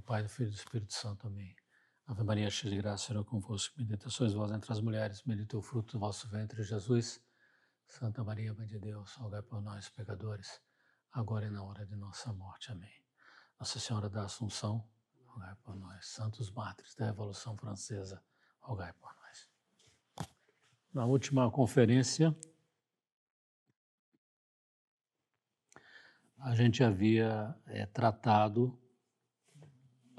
Pai, do Filho e do Espírito Santo. Amém. Ave Maria, cheia de graça, o Senhor é convosco. Bendita sois vós entre as mulheres, bendito é o fruto do vosso ventre, Jesus. Santa Maria, Mãe de Deus, rogai por nós, pecadores, agora e na hora de nossa morte. Amém. Nossa Senhora da Assunção, rogai por nós. Santos mártires da Revolução Francesa, rogai por nós. Na última conferência, a gente havia tratado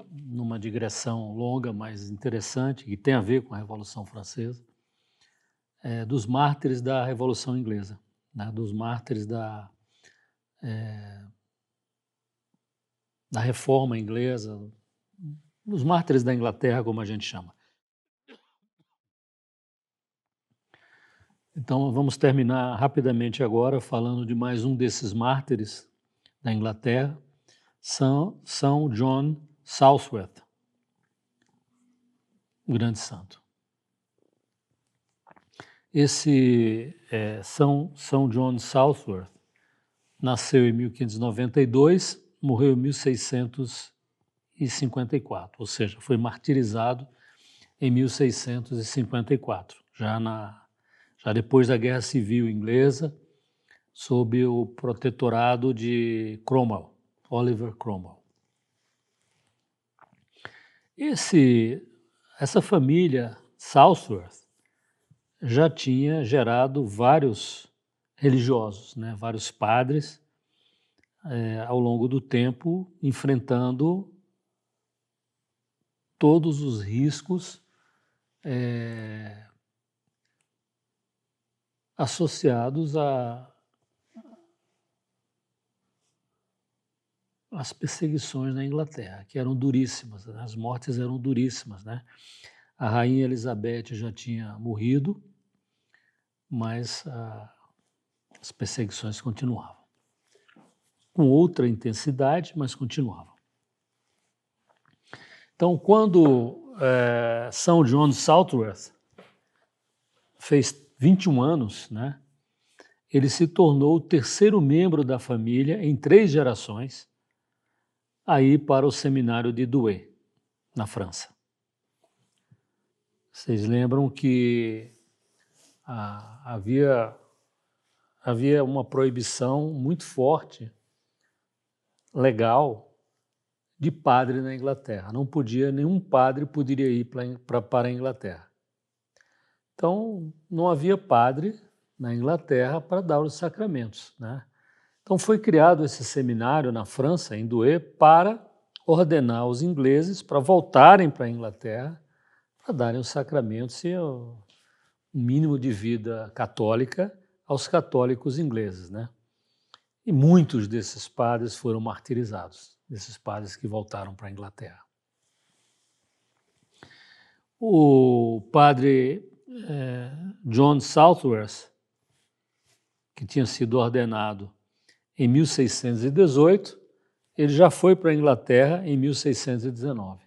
numa digressão longa, mas interessante, que tem a ver com a Revolução Francesa, dos mártires da Revolução Inglesa, né? Dos mártires da Reforma Inglesa, dos mártires da Inglaterra, como a gente chama. Então, vamos terminar rapidamente agora falando de mais um desses mártires da Inglaterra, São John Southworth, o grande santo. Esse São John Southworth nasceu em 1592, morreu em 1654, ou seja, foi martirizado em 1654, já depois da Guerra Civil Inglesa, sob o protetorado de Cromwell, Oliver Cromwell. Essa família Southworth já tinha gerado vários religiosos, né, vários padres, ao longo do tempo, enfrentando todos os riscos associados às perseguições na Inglaterra, que eram duríssimas, né? As mortes eram duríssimas, né? A rainha Elizabeth já tinha morrido, mas as perseguições continuavam. Com outra intensidade, mas continuavam. Então, quando São John Southworth fez 21 anos, né, ele se tornou o terceiro membro da família em 3 gerações a ir para o seminário de Douai, na França. Vocês lembram que havia uma proibição muito forte, legal, de padre na Inglaterra. Nenhum padre poderia ir para a Inglaterra. Então, não havia padre na Inglaterra para dar os sacramentos, né? Então, foi criado esse seminário na França, em Douai, para ordenar os ingleses para voltarem para a Inglaterra para darem os sacramentos e o mínimo de vida católica aos católicos ingleses, né? E muitos desses padres foram martirizados, desses padres que voltaram para a Inglaterra. O padre John Southworth, que tinha sido ordenado em 1618, ele já foi para a Inglaterra em 1619.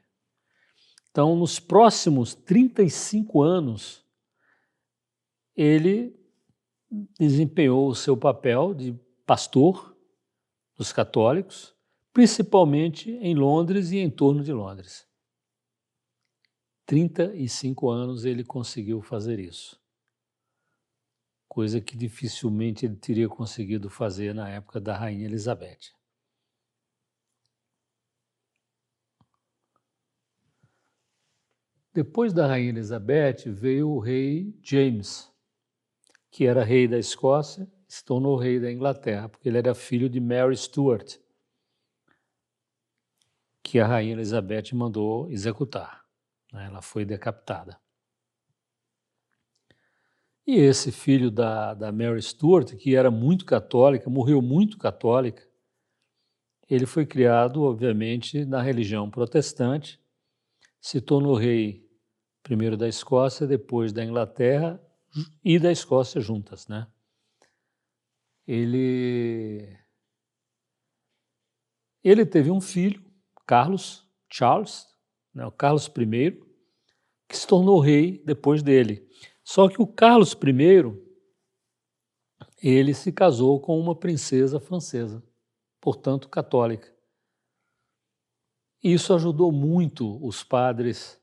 Então, nos próximos 35 anos, ele desempenhou o seu papel de pastor dos católicos, principalmente em Londres e em torno de Londres. 35 anos ele conseguiu fazer isso, coisa que dificilmente ele teria conseguido fazer na época da Rainha Elizabeth. Depois da Rainha Elizabeth veio o rei James, que era rei da Escócia, se tornou rei da Inglaterra, porque ele era filho de Mary Stuart, que a Rainha Elizabeth mandou executar. Ela foi decapitada. E esse filho da Mary Stuart, que era muito católica, morreu muito católica, ele foi criado, obviamente, na religião protestante, se tornou rei primeiro da Escócia, depois da Inglaterra e da Escócia juntas, né? Ele teve um filho, Charles, né, o Carlos I, que se tornou rei depois dele. Só que o Carlos I, ele se casou com uma princesa francesa, portanto católica. Isso ajudou muito os padres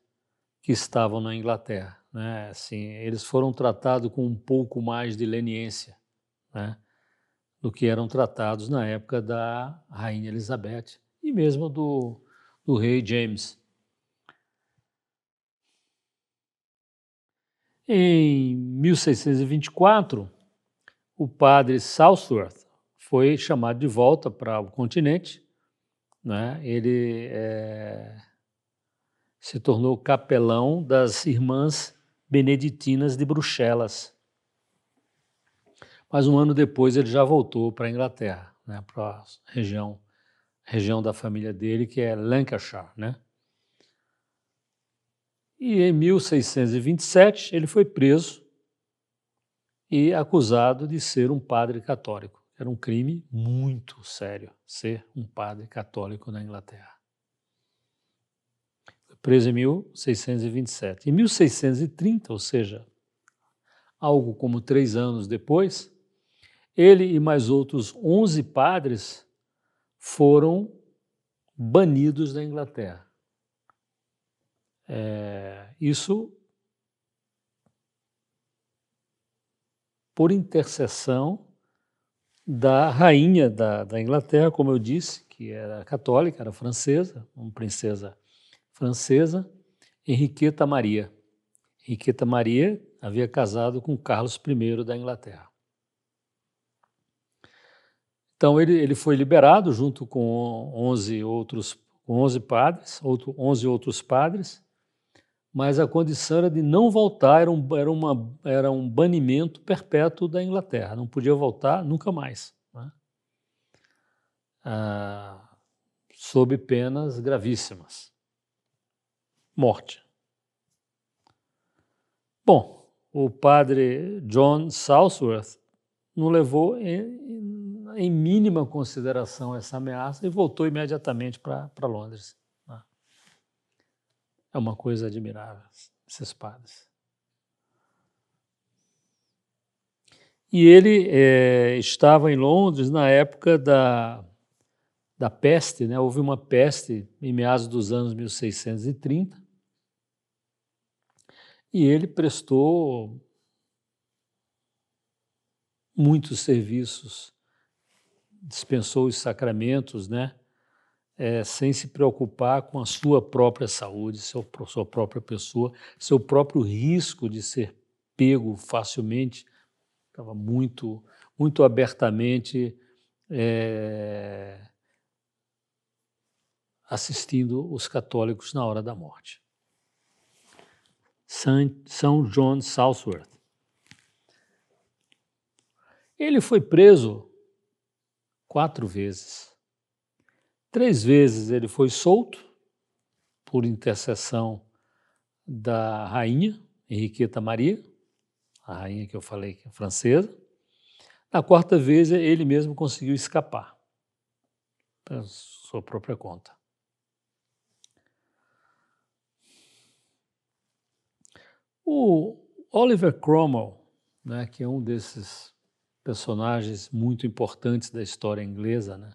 que estavam na Inglaterra, né? Assim, eles foram tratados com um pouco mais de leniência, né, do que eram tratados na época da Rainha Elizabeth e mesmo do rei James. Em 1624, o padre Southworth foi chamado de volta para o continente, né? Ele se tornou capelão das Irmãs Beneditinas de Bruxelas. Mas um ano depois ele já voltou para a Inglaterra, né? Para a região da família dele, que é Lancashire, né? E em 1627 ele foi preso e acusado de ser um padre católico. Era um crime muito sério ser um padre católico na Inglaterra. Foi preso em 1627. Em 1630, ou seja, algo como 3 anos depois, ele e mais outros 11 padres foram banidos da Inglaterra. Isso por intercessão da rainha da Inglaterra, como eu disse, que era católica, era francesa, uma princesa francesa, Henriqueta Maria. Henriqueta Maria havia casado com Carlos I da Inglaterra. Então ele foi liberado junto com 11 padres, 11 outros padres, mas a condição era de não voltar, era um banimento perpétuo da Inglaterra, não podia voltar nunca mais, né? Sob penas gravíssimas. Morte. Bom, o padre John Southworth não levou em mínima consideração essa ameaça e voltou imediatamente para Londres. É uma coisa admirável, esses padres. E ele estava em Londres na época da peste, né? Houve uma peste em meados dos anos 1630 e ele prestou muitos serviços, dispensou os sacramentos, né? Sem se preocupar com a sua própria saúde, sua própria pessoa, seu próprio risco de ser pego facilmente. Estava muito abertamente assistindo os católicos na hora da morte. São John Southworth. Ele foi preso 4 vezes. 3 vezes ele foi solto por intercessão da rainha Henriqueta Maria, a rainha que eu falei que é francesa. Na 4ª vez ele mesmo conseguiu escapar para sua própria conta. O Oliver Cromwell, né, que é um desses personagens muito importantes da história inglesa, né,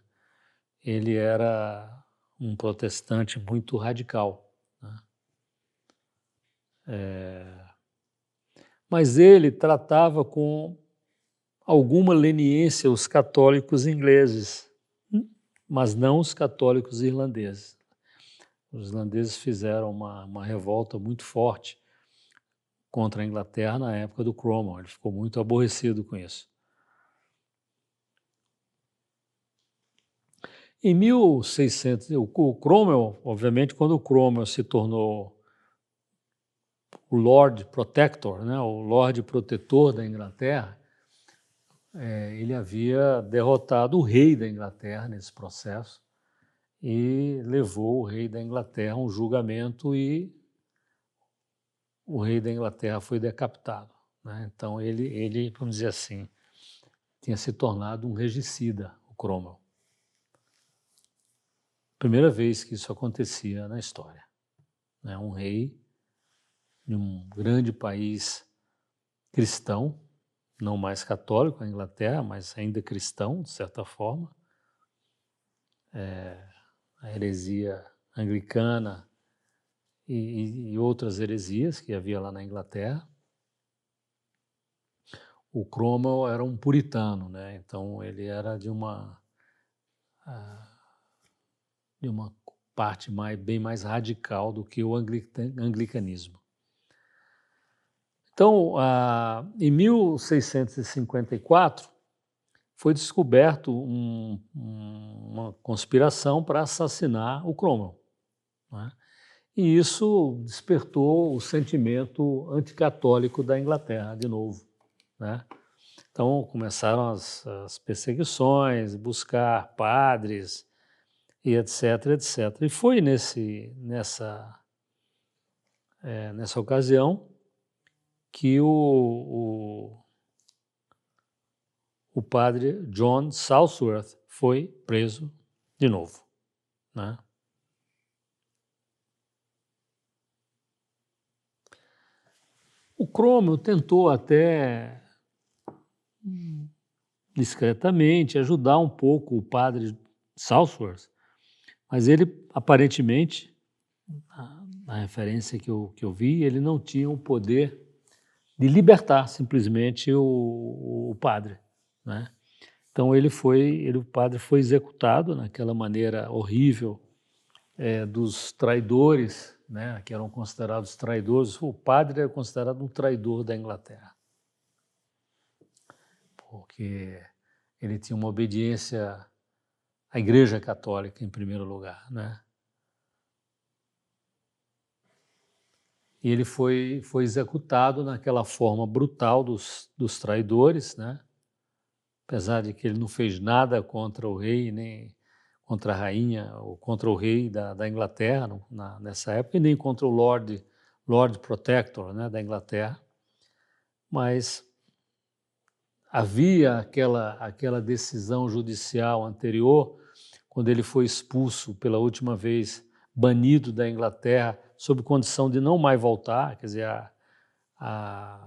ele era um protestante muito radical, né? Mas ele tratava com alguma leniência os católicos ingleses, mas não os católicos irlandeses. Os irlandeses fizeram uma revolta muito forte contra a Inglaterra na época do Cromwell. Ele ficou muito aborrecido com isso. Em 1600, o Cromwell, obviamente, quando o Cromwell se tornou o Lord Protector, né, o Lorde Protetor da Inglaterra, ele havia derrotado o rei da Inglaterra nesse processo e levou o rei da Inglaterra a um julgamento e o rei da Inglaterra foi decapitado, né? Então ele, vamos dizer assim, tinha se tornado um regicida, o Cromwell. Primeira vez que isso acontecia na história, né? Um rei de um grande país cristão, não mais católico, a Inglaterra, mas ainda cristão, de certa forma. A heresia anglicana e outras heresias que havia lá na Inglaterra. O Cromwell era um puritano, né? Então ele era de uma parte bem mais radical do que o anglicanismo. Então, em 1654, foi descoberto uma conspiração para assassinar o Cromwell, né? E isso despertou o sentimento anticatólico da Inglaterra de novo, né? Então começaram as perseguições, buscar padres e etc, etc. E foi nessa ocasião que o padre John Southworth foi preso de novo, né? O Cromwell tentou até discretamente ajudar um pouco o padre Southworth, mas ele aparentemente, na referência que eu vi, ele não tinha o poder de libertar simplesmente o padre, né? Então o padre foi executado naquela maneira horrível dos traidores, né, que eram considerados traidores. O padre era considerado um traidor da Inglaterra, porque ele tinha uma obediência à Igreja Católica em primeiro lugar, né? E ele foi executado naquela forma brutal dos traidores, né? Apesar de que ele não fez nada contra o rei, nem contra a rainha, ou contra o rei da Inglaterra nessa época, e nem contra o Lord Protector, né, da Inglaterra. Mas havia aquela decisão judicial anterior, quando ele foi expulso pela última vez, banido da Inglaterra, sob condição de não mais voltar, quer dizer,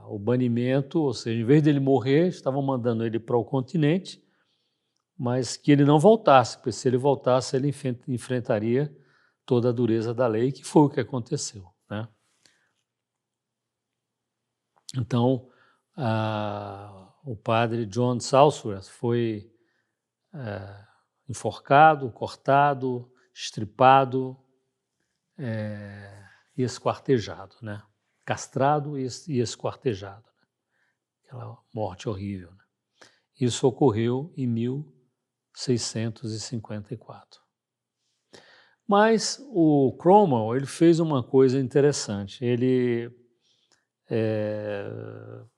o banimento, ou seja, em vez dele morrer, estavam mandando ele para o continente, mas que ele não voltasse, porque se ele voltasse, ele enfrentaria toda a dureza da lei, que foi o que aconteceu, né? Então, o padre John Southworth foi enforcado, cortado, estripado e esquartejado, né? Castrado e esquartejado, né? Aquela morte horrível, né? Isso ocorreu em 1654. Mas o Cromwell, ele fez uma coisa interessante. Ele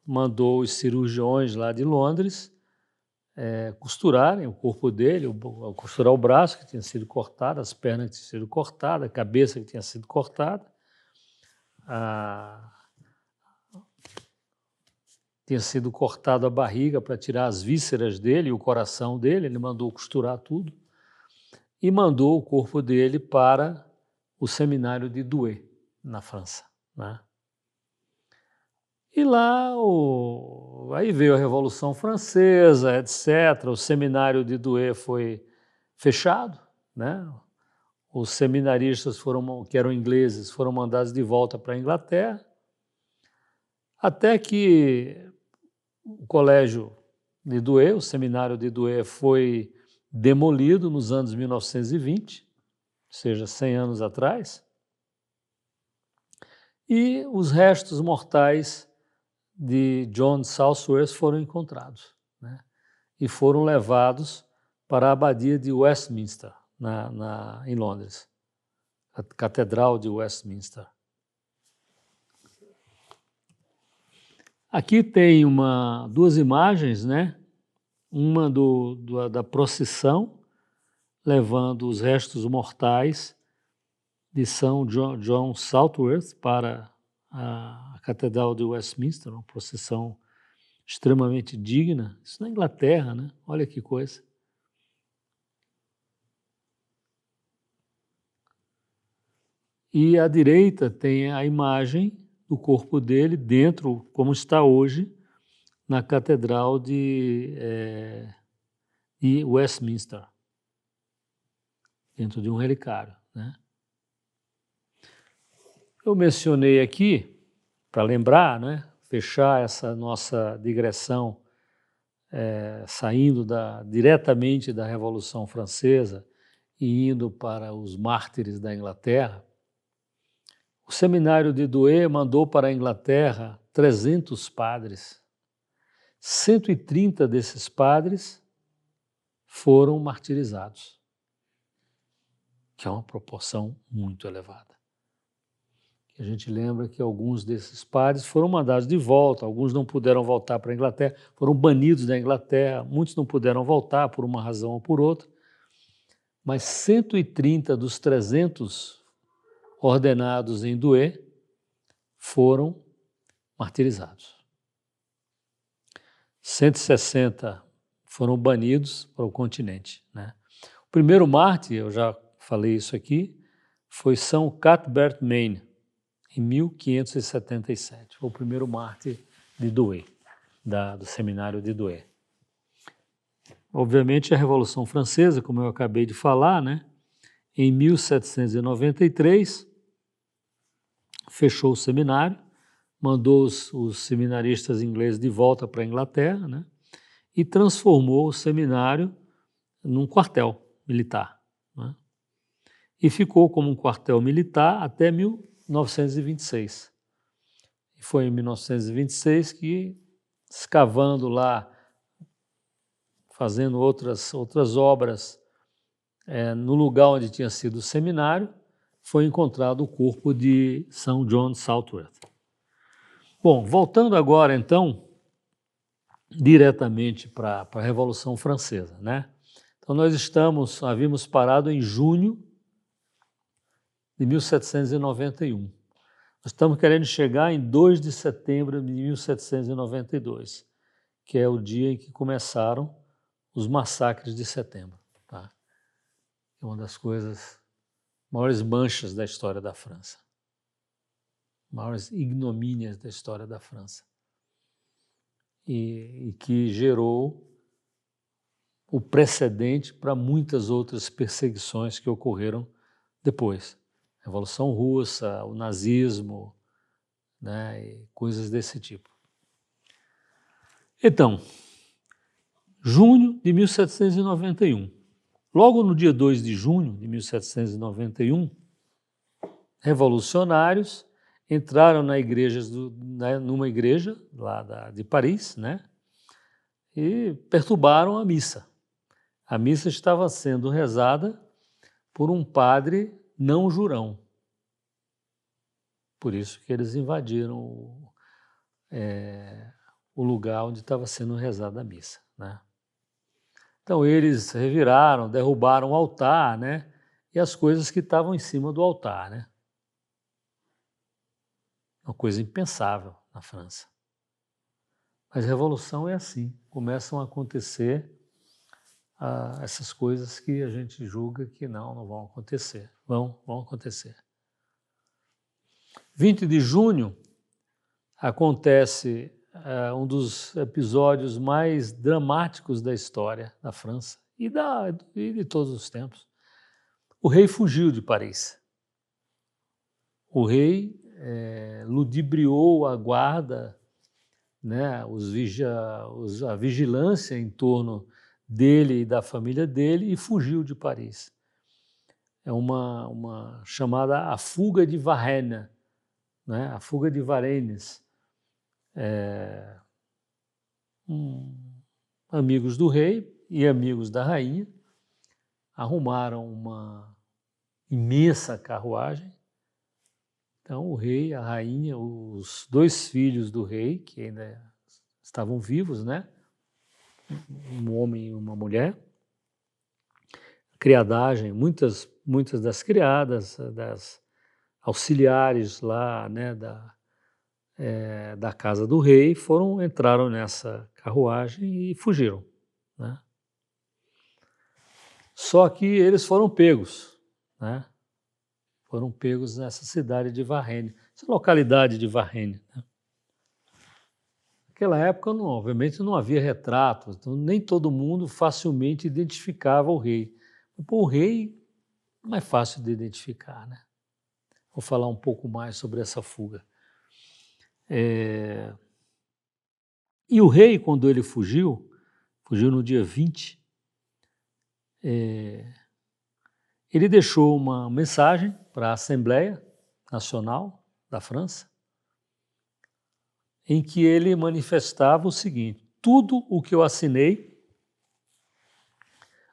mandou os cirurgiões lá de Londres costurarem o corpo dele, costurar o braço que tinha sido cortado, as pernas que tinham sido cortadas, a cabeça que tinha sido cortada, tinha sido cortado a barriga para tirar as vísceras dele e o coração dele. Ele mandou costurar tudo e mandou o corpo dele para o seminário de Douai, na França, né? E lá, aí veio a Revolução Francesa, etc. O seminário de Douai foi fechado, né? Os seminaristas que eram ingleses, foram mandados de volta para a Inglaterra, até que o colégio de Douai, o seminário de Douai, foi demolido nos anos 1920, ou seja, 100 anos atrás, e os restos mortais de John Southworth foram encontrados, né? E foram levados para a abadia de Westminster, em Londres, a Catedral de Westminster. Aqui tem duas imagens, né? Uma da procissão, levando os restos mortais de São John Southworth para a Catedral de Westminster, uma procissão extremamente digna. Isso na Inglaterra, né? Olha que coisa. E à direita tem a imagem do corpo dele dentro, como está hoje, na Catedral de Westminster, dentro de um relicário, né? Eu mencionei aqui, para lembrar, né, fechar essa nossa digressão, saindo diretamente da Revolução Francesa e indo para os mártires da Inglaterra. O seminário de Douai mandou para a Inglaterra 300 padres. 130 desses padres foram martirizados, que é uma proporção muito elevada. A gente lembra que alguns desses padres foram mandados de volta, alguns não puderam voltar para a Inglaterra, foram banidos da Inglaterra, muitos não puderam voltar por uma razão ou por outra, mas 130 dos 300 ordenados em Douai foram martirizados. 160 foram banidos para o continente, né? O primeiro mártir, eu já falei isso aqui, foi São Cuthbert Maine, em 1577. Foi o primeiro mártir de Douai, do seminário de Douai. Obviamente, a Revolução Francesa, como eu acabei de falar, né, em 1793, fechou o seminário, mandou os seminaristas ingleses de volta para a Inglaterra, né, e transformou o seminário num quartel militar, né, e ficou como um quartel militar até 1926. E foi em 1926 que, escavando lá, fazendo outras obras no lugar onde tinha sido o seminário, foi encontrado o corpo de São John Southworth. Bom, voltando agora então diretamente para a Revolução Francesa, né? Então nós havíamos parado em junho de 1791. Nós estamos querendo chegar em 2 de setembro de 1792, que é o dia em que começaram os massacres de setembro. Tá? É uma das maiores manchas da história da França, maiores ignomínias da história da França, e que gerou o precedente para muitas outras perseguições que ocorreram depois. Revolução Russa, o nazismo, né, e coisas desse tipo. Então, junho de 1791. Logo no dia 2 de junho de 1791, revolucionários entraram numa igreja lá de Paris, né, e perturbaram a missa. A missa estava sendo rezada por um padre não jurão. Por isso que eles invadiram o lugar onde estava sendo rezada a missa, né? Então eles reviraram, derrubaram o altar, né? E as coisas que estavam em cima do altar, né? Uma coisa impensável na França. Mas a revolução é assim, começam a acontecer essas coisas que a gente julga que não vão acontecer. Vão acontecer. 20 de junho acontece um dos episódios mais dramáticos da história da França e de todos os tempos. O rei fugiu de Paris. O rei ludibriou a guarda, né, a vigilância em torno dele e da família dele e fugiu de Paris. É uma chamada a fuga de Varennes, né, a fuga de Varennes. Amigos do rei e amigos da rainha arrumaram uma imensa carruagem. Então o rei, a rainha, os 2 filhos do rei, que ainda estavam vivos, né? Um homem e uma mulher, criadagem, muitas das criadas, das auxiliares lá, né, da casa do rei, entraram nessa carruagem e fugiram, né? Só que eles foram pegos, né? Foram pegos nessa cidade de Varennes, essa localidade de Varennes, né? Naquela época, obviamente, não havia retratos, então nem todo mundo facilmente identificava o rei. O rei não é fácil de identificar, né? Vou falar um pouco mais sobre essa fuga. E o rei, quando ele fugiu no dia 20, ele deixou uma mensagem para a Assembleia Nacional da França, em que ele manifestava o seguinte: tudo o que eu assinei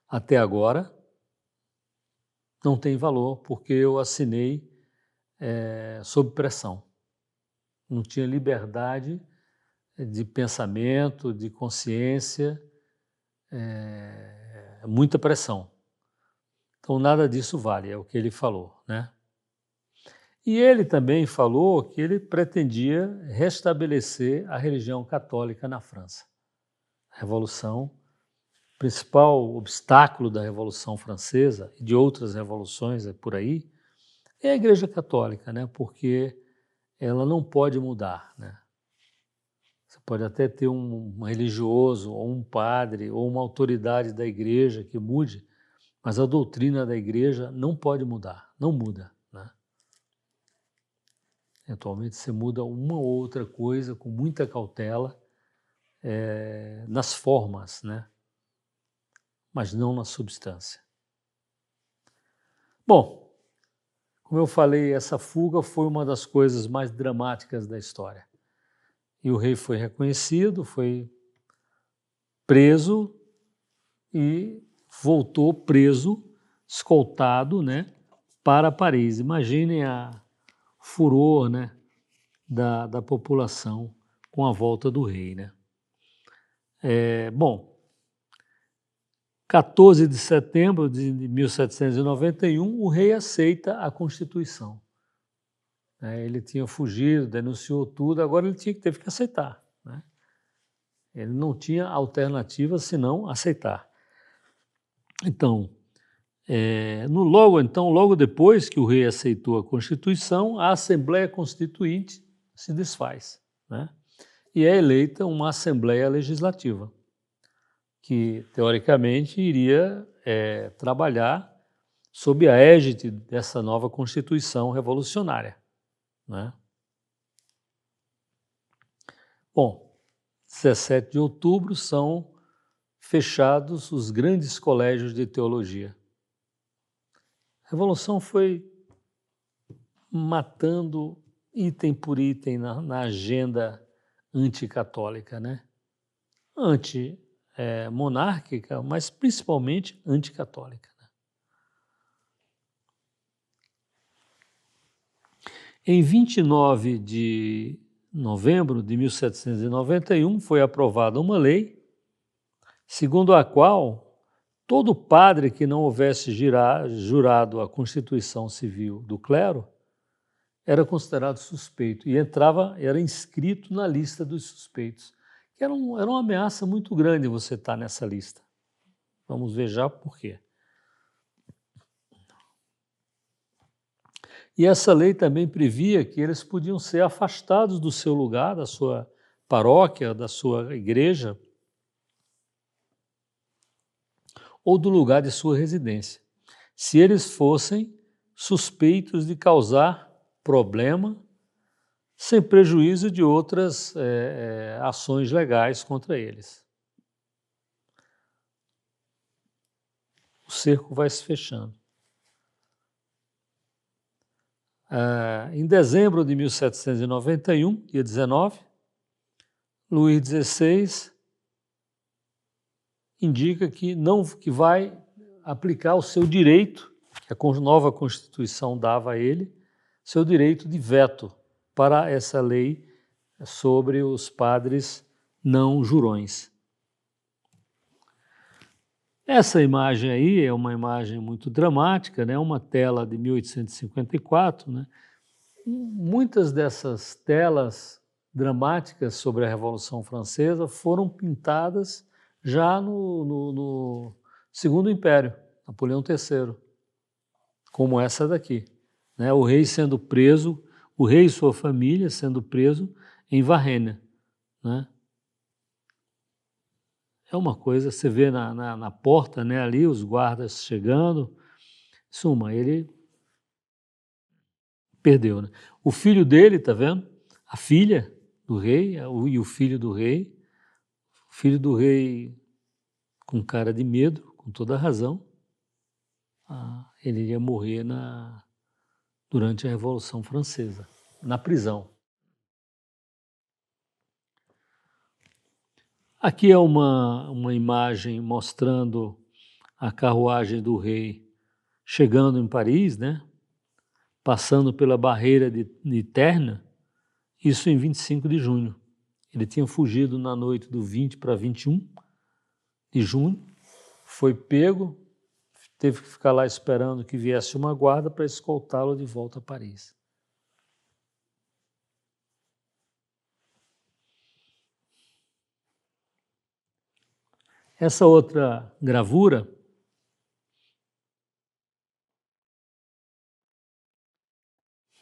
até agora não tem valor, porque eu assinei sob pressão. Não tinha liberdade de pensamento, de consciência, muita pressão. Então nada disso vale, é o que ele falou, né? E ele também falou que ele pretendia restabelecer a religião católica na França. A Revolução, o principal obstáculo da Revolução Francesa e de outras revoluções por aí é a Igreja Católica, né? Porque ela não pode mudar, né? Você pode até ter um religioso, ou um padre, ou uma autoridade da igreja que mude, mas a doutrina da igreja não pode mudar, não muda, né? Eventualmente você muda uma ou outra coisa com muita cautela nas formas, né? Mas não na substância. Bom, como eu falei, essa fuga foi uma das coisas mais dramáticas da história. E o rei foi reconhecido, foi preso e voltou preso, escoltado, né, para Paris. Imaginem o furor, né, da população com a volta do rei, né? Bom, 14 de setembro de 1791, o rei aceita a Constituição. Ele tinha fugido, denunciou tudo, agora ele teve que aceitar, né? Ele não tinha alternativa senão aceitar. Então, logo depois que o rei aceitou a Constituição, a Assembleia Constituinte se desfaz, né? E é eleita uma Assembleia Legislativa, que teoricamente iria trabalhar sob a égide dessa nova Constituição revolucionária, né? Bom, 17 de outubro são fechados os grandes colégios de teologia. A Revolução foi matando item por item na agenda anticatólica, né? Anti-monárquica, mas principalmente anticatólica, né? Em 29 de novembro de 1791 foi aprovada uma lei segundo a qual todo padre que não houvesse jurado a Constituição Civil do clero era considerado suspeito e era inscrito na lista dos suspeitos, que era uma ameaça muito grande você estar nessa lista. Vamos ver já por quê. E essa lei também previa que eles podiam ser afastados do seu lugar, da sua paróquia, da sua igreja, ou do lugar de sua residência, se eles fossem suspeitos de causar problema, sem prejuízo de outras ações legais contra eles. O cerco vai se fechando. Em dezembro de 1791, dia 19, Luís XVI indica que vai aplicar o seu direito, que a nova Constituição dava a ele, seu direito de veto para essa lei sobre os padres não jurões. Essa imagem aí é uma imagem muito dramática, né? Uma tela de 1854, né? Muitas dessas telas dramáticas sobre a Revolução Francesa foram pintadas já no Segundo Império, Napoleão III, como essa daqui, né? O rei sendo preso, o rei e sua família sendo preso em Varennes, né? É uma coisa, você vê na porta, né, ali os guardas chegando. Em suma, ele Perdeu, né? O filho dele, tá vendo? A filha do rei e o filho do rei. O filho do rei com cara de medo, com toda a razão. Ele ia morrer durante a Revolução Francesa, na prisão. Aqui é uma imagem mostrando a carruagem do rei chegando em Paris, né? Passando pela barreira de Terna, isso em 25 de junho. Ele tinha fugido na noite do 20 para 21 de junho, foi pego, teve que ficar lá esperando que viesse uma guarda para escoltá-lo de volta a Paris. Essa outra gravura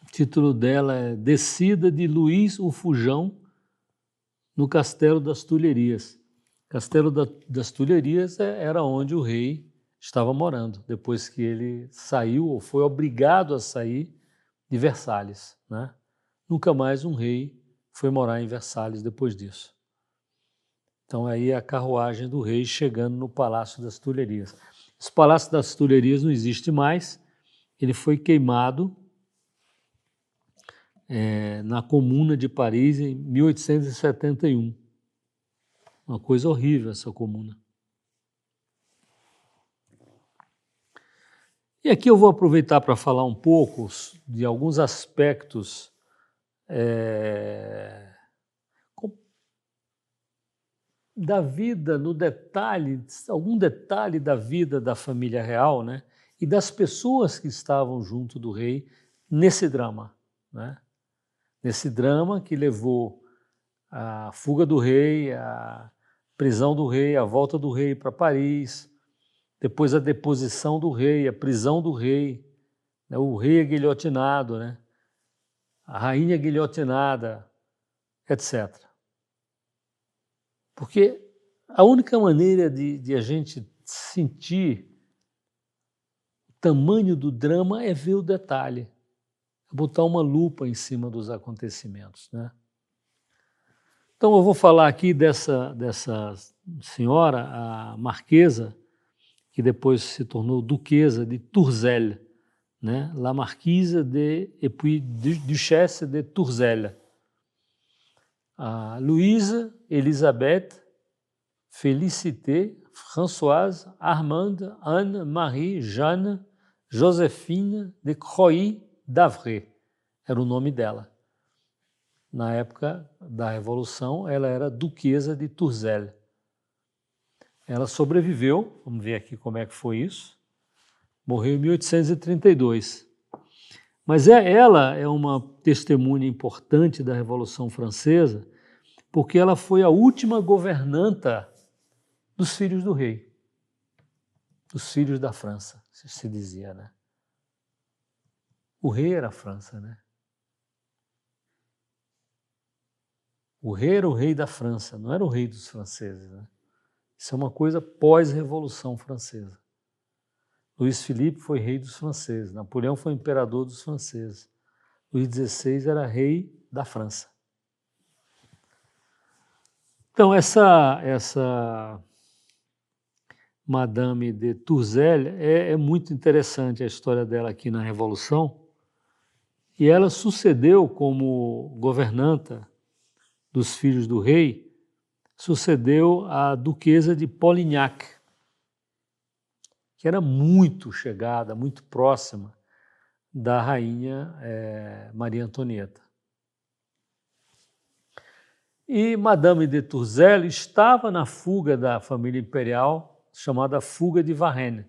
o título dela é Descida de Luís o Fujão no Castelo das Tulherias. Castelo das Tulherias era onde o rei estava morando, depois que ele saiu ou foi obrigado a sair de Versalhes, né? Nunca mais um rei foi morar em Versalhes depois disso. Então aí é a carruagem do rei chegando no Palácio das Tulherias. Esse Palácio das Tulherias não existe mais, ele foi queimado na Comuna de Paris em 1871. Uma coisa horrível essa comuna. E aqui eu vou aproveitar para falar um pouco de alguns aspectos da vida no detalhe, algum detalhe da vida da família real, né? E das pessoas que estavam junto do rei nesse drama, né? Nesse drama que levou a fuga do rei, a prisão do rei, a volta do rei para Paris, depois a deposição do rei, a prisão do rei, né? O rei é guilhotinado, né? A rainha guilhotinada, etc. Porque a única maneira de a gente sentir o tamanho do drama é ver o detalhe, é botar uma lupa em cima dos acontecimentos, né? Então eu vou falar aqui dessa senhora, a marquesa, que depois se tornou duquesa de Tourzel, né? La Marquise et puis Duchesse de Tourzel. A Louise Elisabeth Félicité Françoise Armande Anne Marie Jeanne Joséphine de Croÿ d'Avray era o nome dela. Na época da Revolução, ela era duquesa de Tourzel. Ela sobreviveu, vamos ver aqui como é que foi isso, morreu em 1832. Mas ela é uma testemunha importante da Revolução Francesa, porque ela foi a última governanta dos filhos do rei, dos filhos da França, se dizia, né? O rei era a França, né? O rei era o rei da França, não era o rei dos franceses, né? Isso é uma coisa pós-Revolução Francesa. Luís Filipe foi rei dos franceses, Napoleão foi imperador dos franceses, Luís XVI era rei da França. Então, essa Madame de Tourzel é muito interessante a história dela aqui na Revolução, e ela sucedeu como governanta dos filhos do rei, sucedeu a duquesa de Polignac, que era muito chegada, muito próxima da rainha Maria Antonieta. E Madame de Tourzel estava na fuga da família imperial, chamada Fuga de Varennes.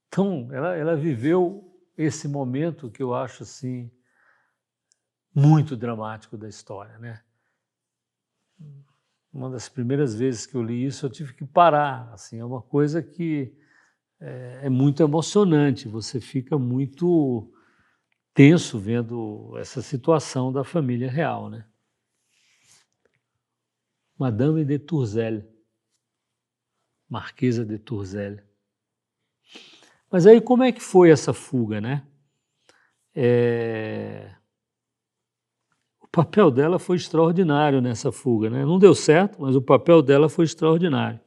Então, ela viveu esse momento que eu acho assim muito dramático da história, né? Uma das primeiras vezes que eu li isso, eu tive que parar. Assim, é uma coisa que é muito emocionante. Você fica muito tenso vendo essa situação da família real, né? Madame de Tourzel, Marquesa de Tourzel. Mas aí como é que foi essa fuga, né? O papel dela foi extraordinário nessa fuga, né? Não deu certo, mas o papel dela foi extraordinário.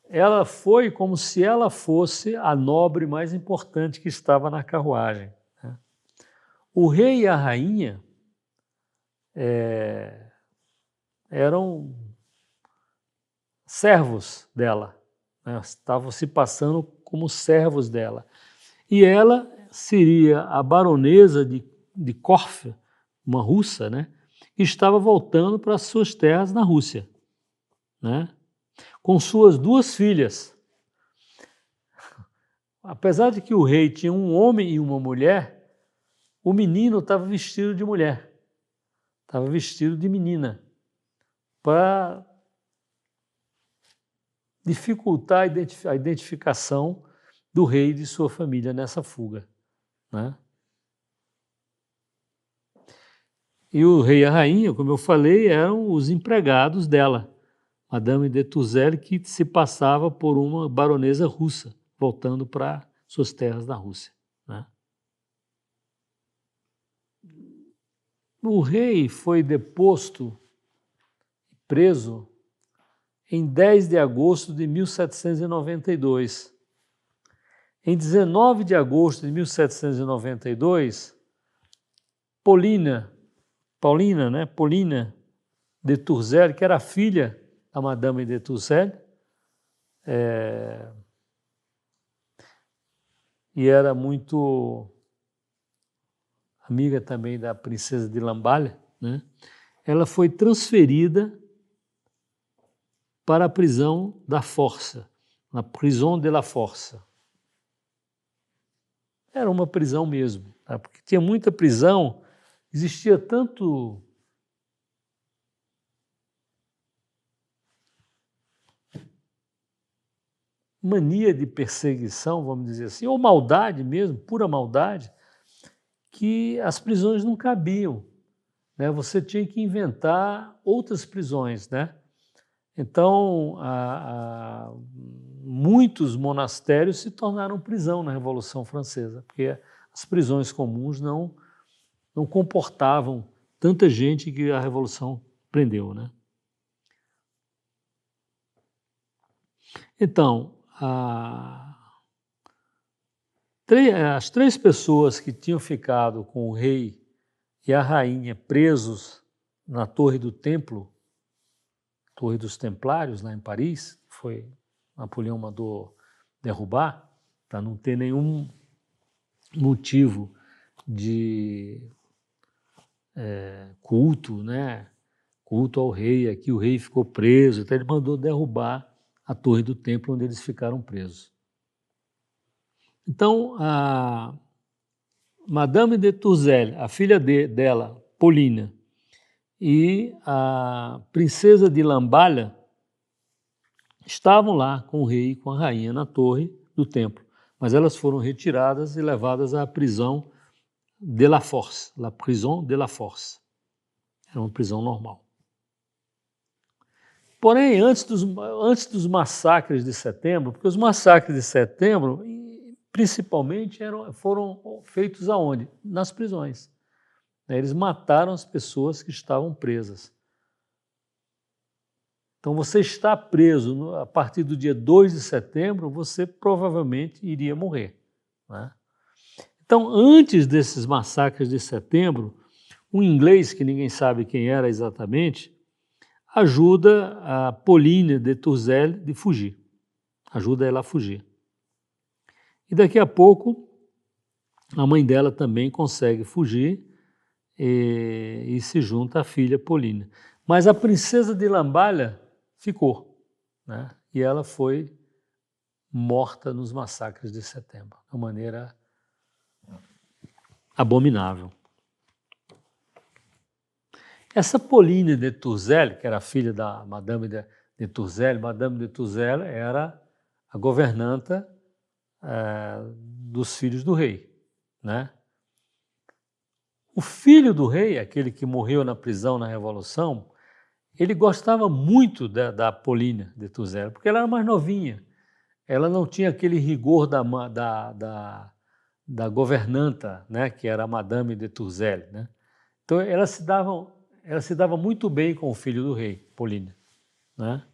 Ela foi como se ela fosse a nobre mais importante que estava na carruagem, né? O rei e a rainha eram servos dela, né? Estavam se passando como servos dela. E ela seria a baronesa de Corfe, uma russa, né? Que estava voltando para as suas terras na Rússia, né? Com suas 2 filhas. Apesar de que o rei tinha um homem e uma mulher, o menino estava vestido de mulher, estava vestido de menina, para dificultar a identificação do rei e de sua família nessa fuga, né? E o rei e a rainha, como eu falei, eram os empregados dela, Madame de Tourzel, que se passava por uma baronesa russa, voltando para suas terras na Rússia, né? O rei foi deposto, preso, em 10 de agosto de 1792. Em 19 de agosto de 1792, Paulina de Tourzel, que era filha da Madame de Tourzel, e era muito amiga também da princesa de Lamballe, né? Ela foi transferida para a prisão da Força, na Prison de la Force. Era uma prisão mesmo, tá? Porque tinha muita prisão, existia tanto mania de perseguição, vamos dizer assim, ou maldade mesmo, pura maldade, que as prisões não cabiam, né? Você tinha que inventar outras prisões, né? Então, muitos monastérios se tornaram prisão na Revolução Francesa, porque as prisões comuns não comportavam tanta gente que a Revolução prendeu, né? Então, as 3 pessoas que tinham ficado com o rei e a rainha presos na Torre do Templo, Torre dos Templários, lá em Paris, foi Napoleão mandou derrubar, para não ter nenhum motivo de culto, né? Culto ao rei, aqui o rei ficou preso, então ele mandou derrubar a Torre do Templo onde eles ficaram presos. Então, a Madame de Tourzel, a filha dela, Paulina, e a princesa de Lamballe estavam lá com o rei e com a rainha na Torre do Templo, mas elas foram retiradas e levadas à prisão de la Force, la Prison de la Force. Era uma prisão normal. Porém, antes dos massacres de setembro, porque os massacres de setembro, principalmente, foram feitos aonde? Nas prisões. Eles mataram as pessoas que estavam presas. Então, você está preso a partir do dia 2 de setembro, você provavelmente iria morrer, né? Então, antes desses massacres de setembro, um inglês, que ninguém sabe quem era exatamente, ajuda a Pauline de Tourzel de fugir. Ajuda ela a fugir. E daqui a pouco, a mãe dela também consegue fugir e se junta à filha Pauline. Mas a princesa de Lamballe ficou, né? E ela foi morta nos massacres de setembro, de uma maneira abominável. Essa Pauline de Tourzel, que era filha da Madame de Tourzel, Madame de Tourzel era a governanta dos filhos do rei, né? O filho do rei, aquele que morreu na prisão na Revolução, ele gostava muito da Pauline de Tourzel, porque ela era mais novinha. ela não tinha aquele rigor da governanta, né, que era a Madame de Tourzel, né? Então ela se dava muito bem com o filho do rei, Polínia, né?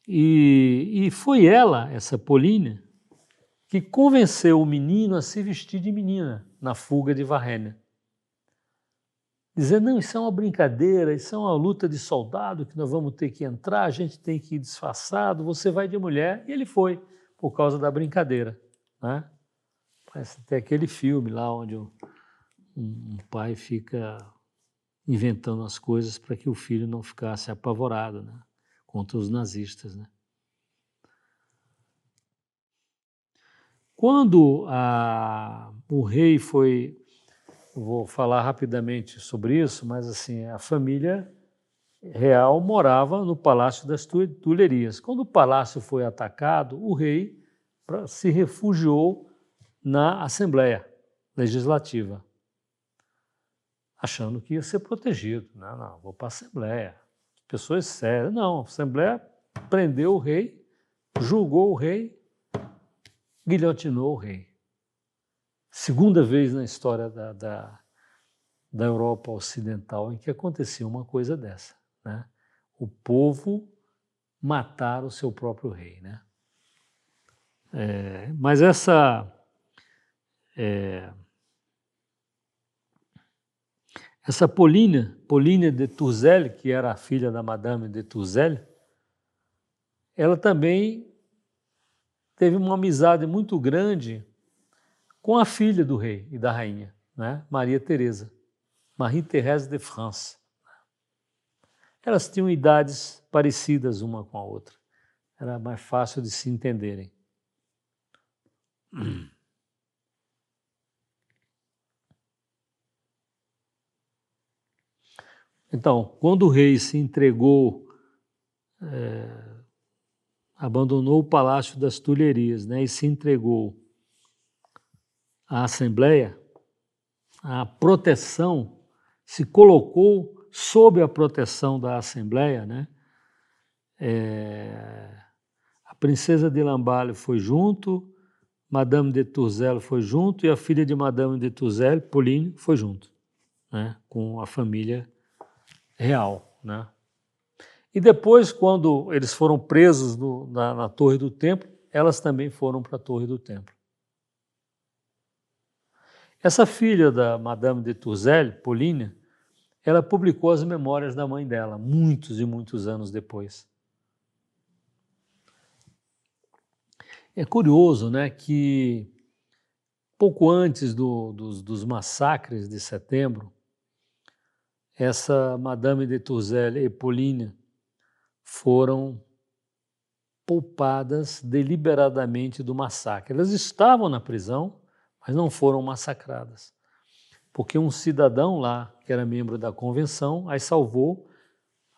E foi ela, essa Polínia, que convenceu o menino a se vestir de menina na fuga de Varrênia. Dizer, não, isso é uma brincadeira, isso é uma luta de soldado que nós vamos ter que entrar, a gente tem que ir disfarçado, você vai de mulher. E ele foi, por causa da brincadeira, né? Parece até aquele filme lá onde um pai fica inventando as coisas para que o filho não ficasse apavorado, né, contra os nazistas, né? Quando o rei foi, vou falar rapidamente sobre isso, mas assim, a família real morava no Palácio das Tulherias. Quando o palácio foi atacado, o rei se refugiou na Assembleia Legislativa, achando que ia ser protegido. Não, vou para a Assembleia. Pessoas sérias. Não, a Assembleia prendeu o rei, julgou o rei, guilhotinou o rei. Segunda vez na história da Europa Ocidental em que acontecia uma coisa dessa, né? O povo matar o seu próprio rei, né? Mas essa Polínia de Tourzel, que era a filha da Madame de Tourzel, ela também teve uma amizade muito grande com a filha do rei e da rainha, né? Maria Teresa, Marie-Thérèse de France. Elas tinham idades parecidas uma com a outra. Era mais fácil de se entenderem. Então, quando o rei se entregou, abandonou o Palácio das Tulherias, né, e se entregou à Assembleia, a proteção, se colocou sob a proteção da Assembleia, né? A princesa de Lamballe foi junto, Madame de Tourzel foi junto e a filha de Madame de Tourzel, Pauline, foi junto, né, com a família real, né? E depois, quando eles foram presos na Torre do Templo, elas também foram para a Torre do Templo. Essa filha da Madame de Tourzel, Pauline, ela publicou as memórias da mãe dela, muitos e muitos anos depois. É curioso, né, que pouco antes dos massacres de setembro, essa Madame de Tourzel e Pauline foram poupadas deliberadamente do massacre. Elas estavam na prisão, mas não foram massacradas, porque um cidadão lá, que era membro da convenção, as salvou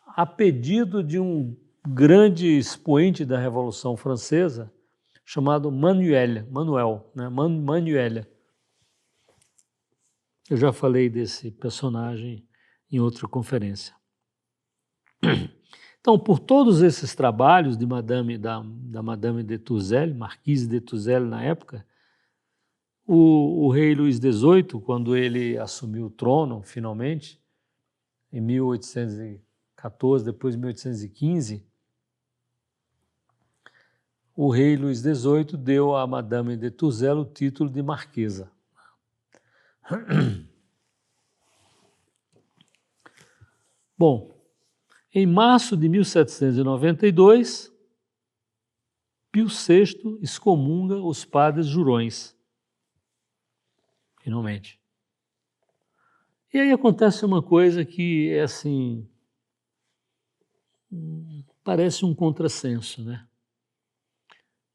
a pedido de um grande expoente da Revolução Francesa, chamado Manuel, né? Manuel. Eu já falei desse personagem em outra conferência. Então, por todos esses trabalhos de da Madame de Tourzel, Marquise de Tourzel na época, o rei Luís XVIII, quando ele assumiu o trono, finalmente, em 1814, depois de 1815, o rei Luís XVIII deu a Madame de Tourzel o título de marquesa. Bom, em março de 1792, Pio VI excomunga os padres jurões, finalmente. E aí acontece uma coisa que é assim, parece um contrassenso, né?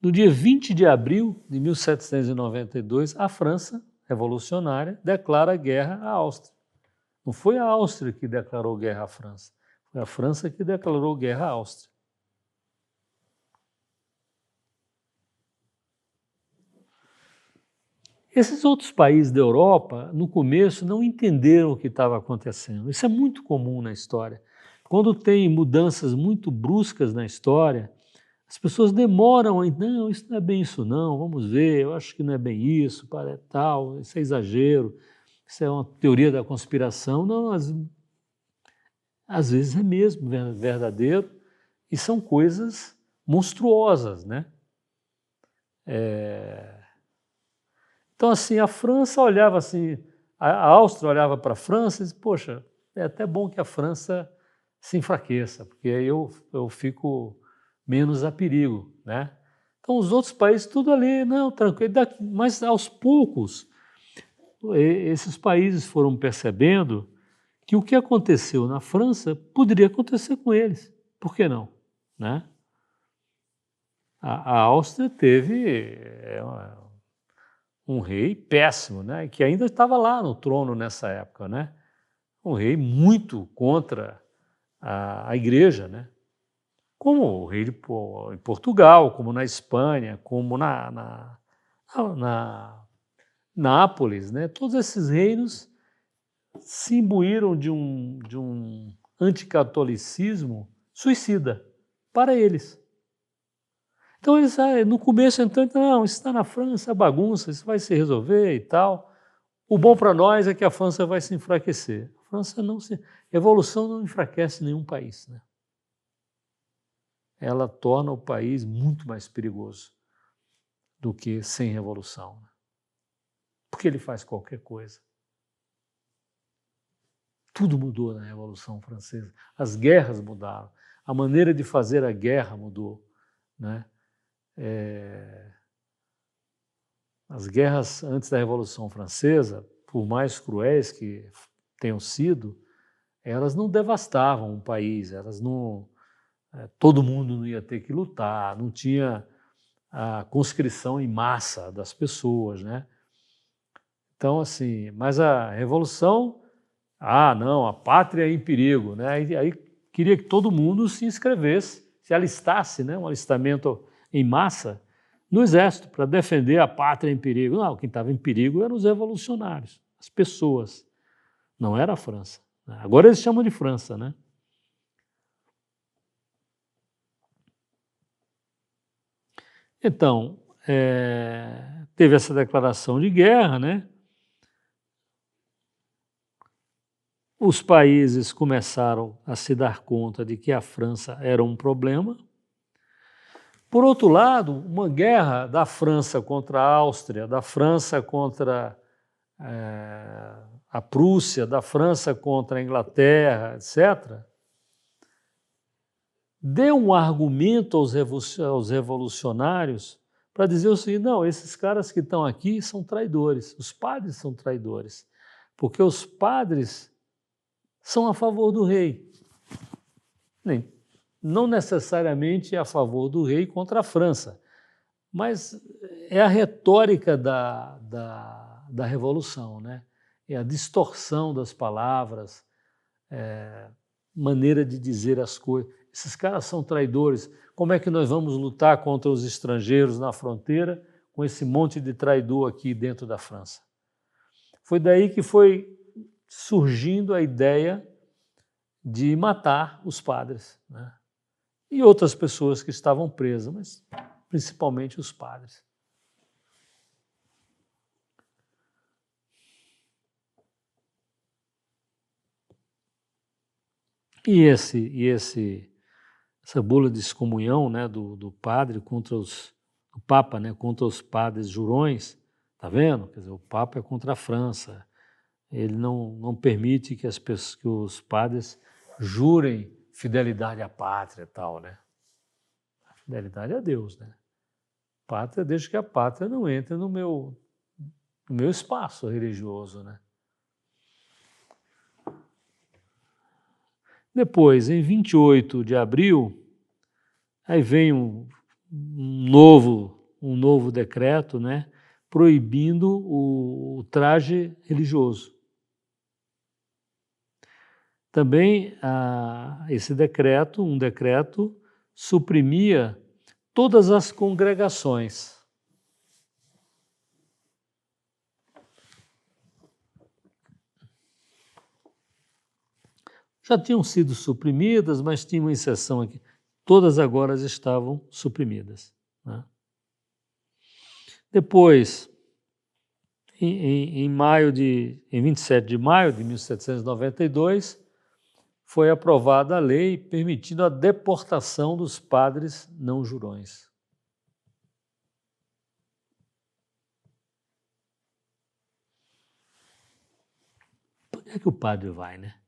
No dia 20 de abril de 1792, a França revolucionária declara guerra à Áustria. Não foi a Áustria que declarou guerra à França, foi a França que declarou guerra à Áustria. Esses outros países da Europa, no começo, não entenderam o que estava acontecendo. Isso é muito comum na história. Quando tem mudanças muito bruscas na história, As pessoas demoram, não, isso não é bem isso não, vamos ver, eu acho que não é bem isso, para tal, isso é exagero, isso é uma teoria da conspiração. Não, às vezes é mesmo verdadeiro e são coisas monstruosas, né? Então, assim, a França olhava assim, a Áustria olhava para a França e disse, poxa, é até bom que a França se enfraqueça, porque aí eu fico menos a perigo, né? Então, os outros países, tudo ali, não, tranquilo, mas aos poucos, esses países foram percebendo que o que aconteceu na França poderia acontecer com eles. Por que não? Né? A Áustria teve um rei péssimo, né? Que ainda estava lá no trono nessa época, né? Um rei muito contra a igreja, né? Como o rei em Portugal, como na Espanha, como na Nápoles, né? Todos esses reinos se imbuíram de um anticatolicismo suicida para eles. Então eles, no começo, então, não, isso está na França, é bagunça, isso vai se resolver e tal. O bom para nós é que a França vai se enfraquecer. A França não se... Evolução não enfraquece nenhum país, né? Ela torna o país muito mais perigoso do que sem revolução. Porque ele faz qualquer coisa. Tudo mudou na Revolução Francesa. As guerras mudaram. A maneira de fazer a guerra mudou, né? As guerras antes da Revolução Francesa, por mais cruéis que tenham sido, elas não devastavam um país, elas não... todo mundo não ia ter que lutar, não tinha a conscrição em massa das pessoas, né? Então, assim, mas a Revolução, não, a pátria é em perigo, né? Aí queria que todo mundo se inscrevesse, se alistasse, né? Um alistamento em massa no exército para defender a pátria em perigo. Não, quem estava em perigo eram os revolucionários, as pessoas, não era a França. Agora eles chamam de França, né? Então, teve essa declaração de guerra, né? Os países começaram a se dar conta de que a França era um problema. Por outro lado, uma guerra da França contra a Áustria, da França contra a Prússia, da França contra a Inglaterra, etc., deu um argumento aos revolucionários para dizer o seguinte: não, esses caras que estão aqui são traidores, os padres são traidores, porque os padres são a favor do rei. Não necessariamente a favor do rei contra a França, mas é a retórica da Revolução, né? É a distorção das palavras, maneira de dizer as coisas. Esses caras são traidores. Como é que nós vamos lutar contra os estrangeiros na fronteira com esse monte de traidor aqui dentro da França? Foi daí que foi surgindo a ideia de matar os padres, né? E outras pessoas que estavam presas, mas principalmente os padres. Essa bula de excomunhão, né, do padre contra do Papa, né, contra os padres jurões, tá vendo? Quer dizer, o Papa é contra a França. Ele não permite que os padres jurem fidelidade à pátria e tal, né? A fidelidade a Deus, né? Pátria, desde que a pátria não entre no meu espaço religioso, né? Depois, em 28 de abril, aí vem um novo decreto, né, proibindo o traje religioso. Também esse decreto, um decreto, suprimia todas as congregações. Já tinham sido suprimidas, mas tinha uma exceção aqui. todas agora estavam suprimidas, né? Depois, em 27 de maio de 1792, foi aprovada a lei permitindo a deportação dos padres não jurões. Onde é que o padre vai, né?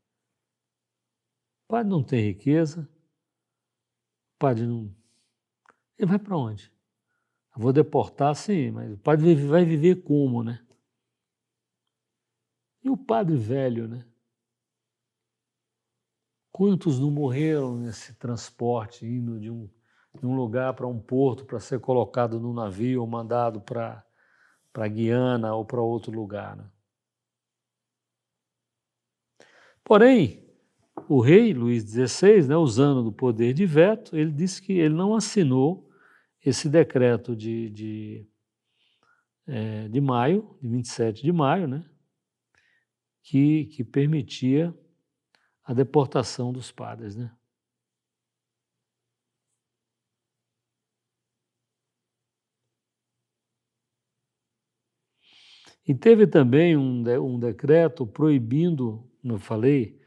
O padre não tem riqueza, o padre não... Ele vai para onde? Eu vou deportar, sim, mas o padre vai viver como, né? E o padre velho, né? Quantos não morreram nesse transporte, indo de um lugar para um porto para ser colocado num navio ou mandado para Guiana ou para outro lugar, né? Porém, o rei Luís XVI, né, usando do poder de veto, ele disse que ele não assinou esse decreto de maio, de 27 de maio, né, que permitia a deportação dos padres, né? E teve também um decreto proibindo, como eu falei,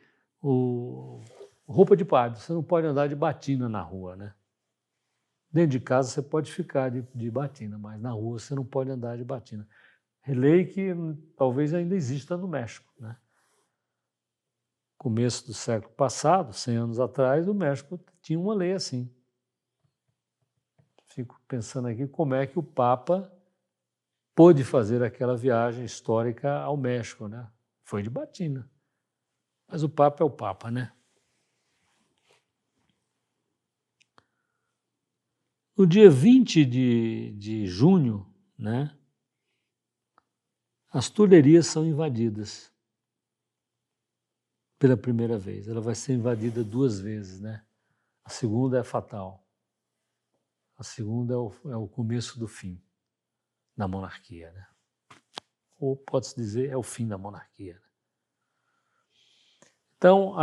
roupa de padre. Você não pode andar de batina na rua, né? Dentro de casa você pode ficar de batina, mas na rua você não pode andar de batina. Lei que talvez ainda exista no México, né? Começo do século passado, 100 anos atrás, o México tinha uma lei assim. Fico pensando aqui como é que o Papa pôde fazer aquela viagem histórica ao México, né? Foi de batina. Mas o Papa é o Papa, né? No dia 20 de junho, né, as Tulherias são invadidas pela primeira vez. Ela vai ser invadida 2 vezes, né? A segunda é fatal. A segunda é o começo do fim da monarquia, né? Ou pode-se dizer, é o fim da monarquia. Então,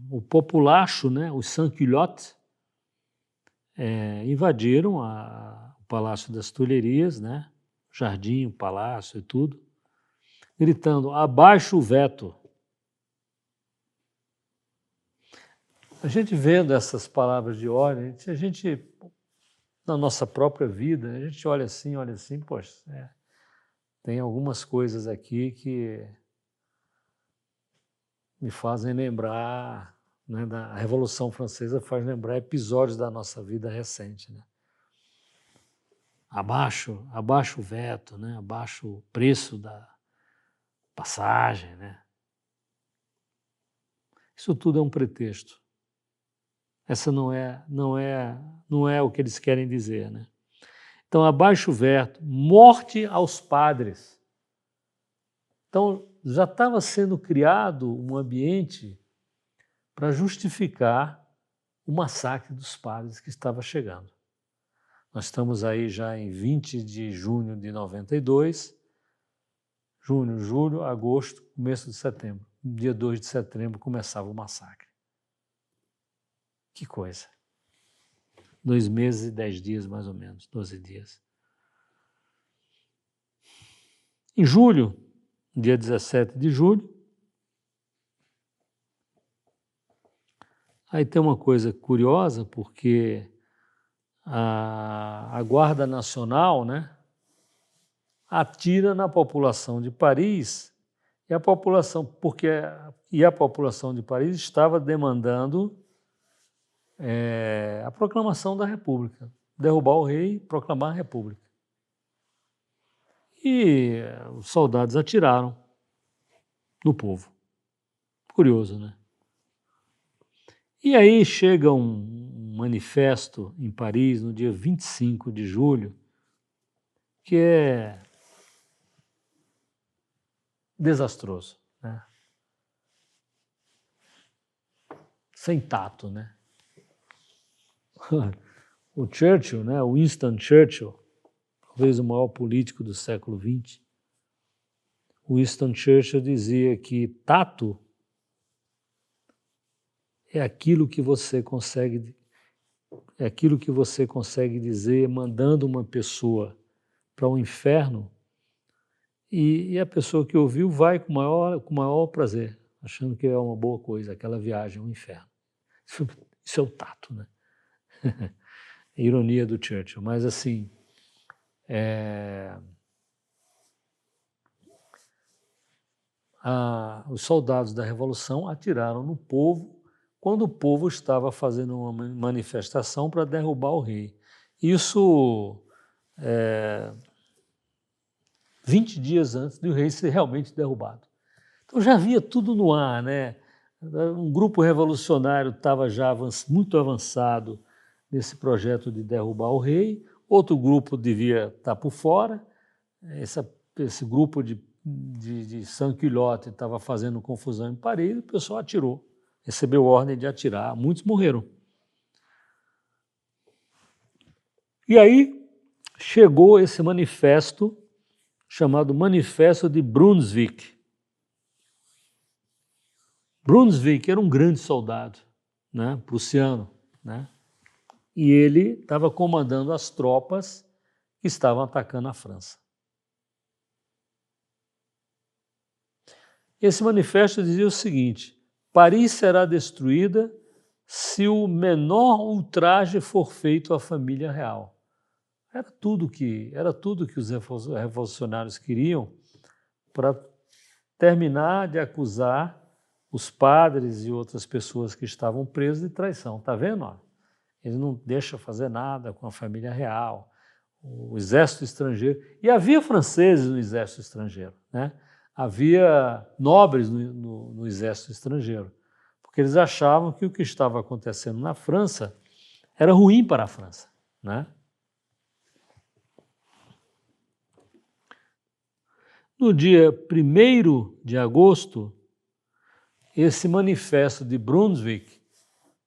o populacho, né, os sans-culottes, invadiram o Palácio das Tulherias, né, o jardim, o palácio e tudo, gritando, abaixo o veto. A gente vendo essas palavras de ordem, a gente, na nossa própria vida, a gente olha assim, poxa, tem algumas coisas aqui que me fazem lembrar, né, da Revolução Francesa, faz lembrar episódios da nossa vida recente, né? Abaixo o veto, né? Abaixo o preço da passagem, né? Isso tudo é um pretexto. Essa não é o que eles querem dizer, né? Então, abaixo o veto, morte aos padres. Então, já estava sendo criado um ambiente para justificar o massacre dos padres que estava chegando. Nós estamos aí já em 20 de junho de 92, junho, julho, agosto, começo de setembro. Dia 2 de setembro começava o massacre. Que coisa. 2 meses e 10 dias, mais ou menos, 12 dias. Em julho, dia 17 de julho, aí tem uma coisa curiosa, porque a Guarda Nacional, né, atira na população de Paris e a população de Paris estava demandando a proclamação da República, derrubar o rei e proclamar a República. E os soldados atiraram no povo. Curioso, né? E aí chega um manifesto em Paris no dia 25 de julho, que é desastroso, né? Sem tato, né? O Churchill, né? O Winston Churchill, talvez o maior político do século XX, Winston Churchill dizia que tato é aquilo que você consegue dizer mandando uma pessoa para o inferno e a pessoa que ouviu vai com maior prazer, achando que é uma boa coisa, aquela viagem ao inferno. Isso é o tato, né? Ironia do Churchill, mas assim, os soldados da Revolução atiraram no povo quando o povo estava fazendo uma manifestação para derrubar o rei. Isso 20 dias antes do rei ser realmente derrubado. Então já havia tudo no ar, né? Um grupo revolucionário estava já muito avançado nesse projeto de derrubar o rei, outro grupo devia estar por fora, esse grupo de sans-culottes estava fazendo confusão em Paris, e o pessoal atirou, recebeu ordem de atirar, muitos morreram. E aí chegou esse manifesto, chamado Manifesto de Brunswick. Brunswick era um grande soldado, né, prussiano, né, e ele estava comandando as tropas que estavam atacando a França. Esse manifesto dizia o seguinte: Paris será destruída se o menor ultraje for feito à família real. Era tudo que os revolucionários queriam para terminar de acusar os padres e outras pessoas que estavam presos de traição. Está vendo? Ó? Ele não deixa fazer nada com a família real, o exército estrangeiro. E havia franceses no exército estrangeiro, né? Havia nobres no exército estrangeiro, porque eles achavam que o que estava acontecendo na França era ruim para a França, né? No dia 1º de agosto, esse manifesto de Brunswick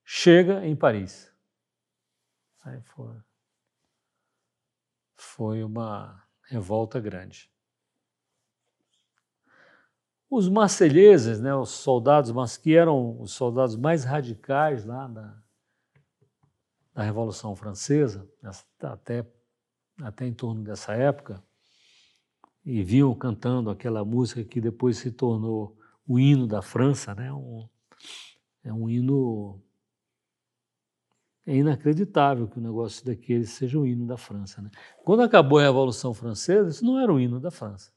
chega em Paris. Aí foi uma revolta grande. Os marselheses, né, os soldados, que eram os soldados mais radicais lá da Revolução Francesa, até em torno dessa época, e vinham cantando aquela música que depois se tornou o hino da França, né? É um hino. É inacreditável que um negócio daquele seja o hino da França, né? Quando acabou a Revolução Francesa, isso não era o hino da França.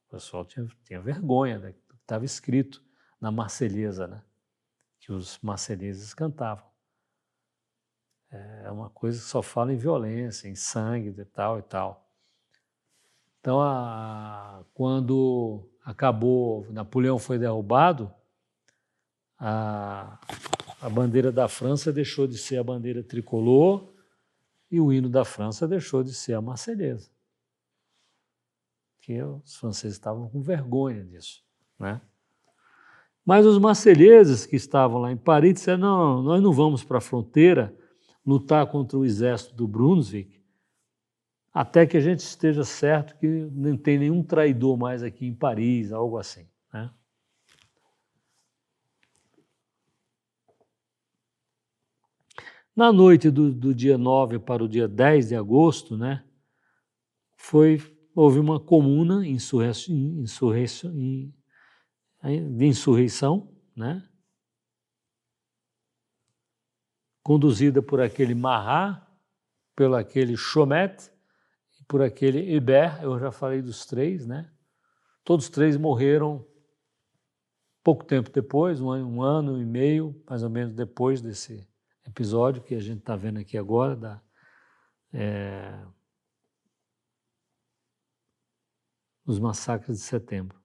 O pessoal tinha vergonha do que estava escrito na Marselhesa, né? Que os marselheses cantavam. É uma coisa que só fala em violência, em sangue e tal e tal. Então, quando acabou, Napoleão foi derrubado, a bandeira da França deixou de ser a bandeira tricolor e o hino da França deixou de ser a Marselhesa. Porque os franceses estavam com vergonha disso, né? Mas os marselheses que estavam lá em Paris disseram: não, nós não vamos para a fronteira lutar contra o exército do Brunswick até que a gente esteja certo que não tem nenhum traidor mais aqui em Paris, algo assim, né? Na noite do dia 9 para o dia 10 de agosto, né, houve uma comuna de insurreição, né, conduzida por aquele Marat, pelo aquele Chomet e por aquele Hébert. Eu já falei dos três, né? Todos três morreram pouco tempo depois, um ano e meio, mais ou menos, depois desse episódio que a gente está vendo aqui agora, dos massacres de setembro.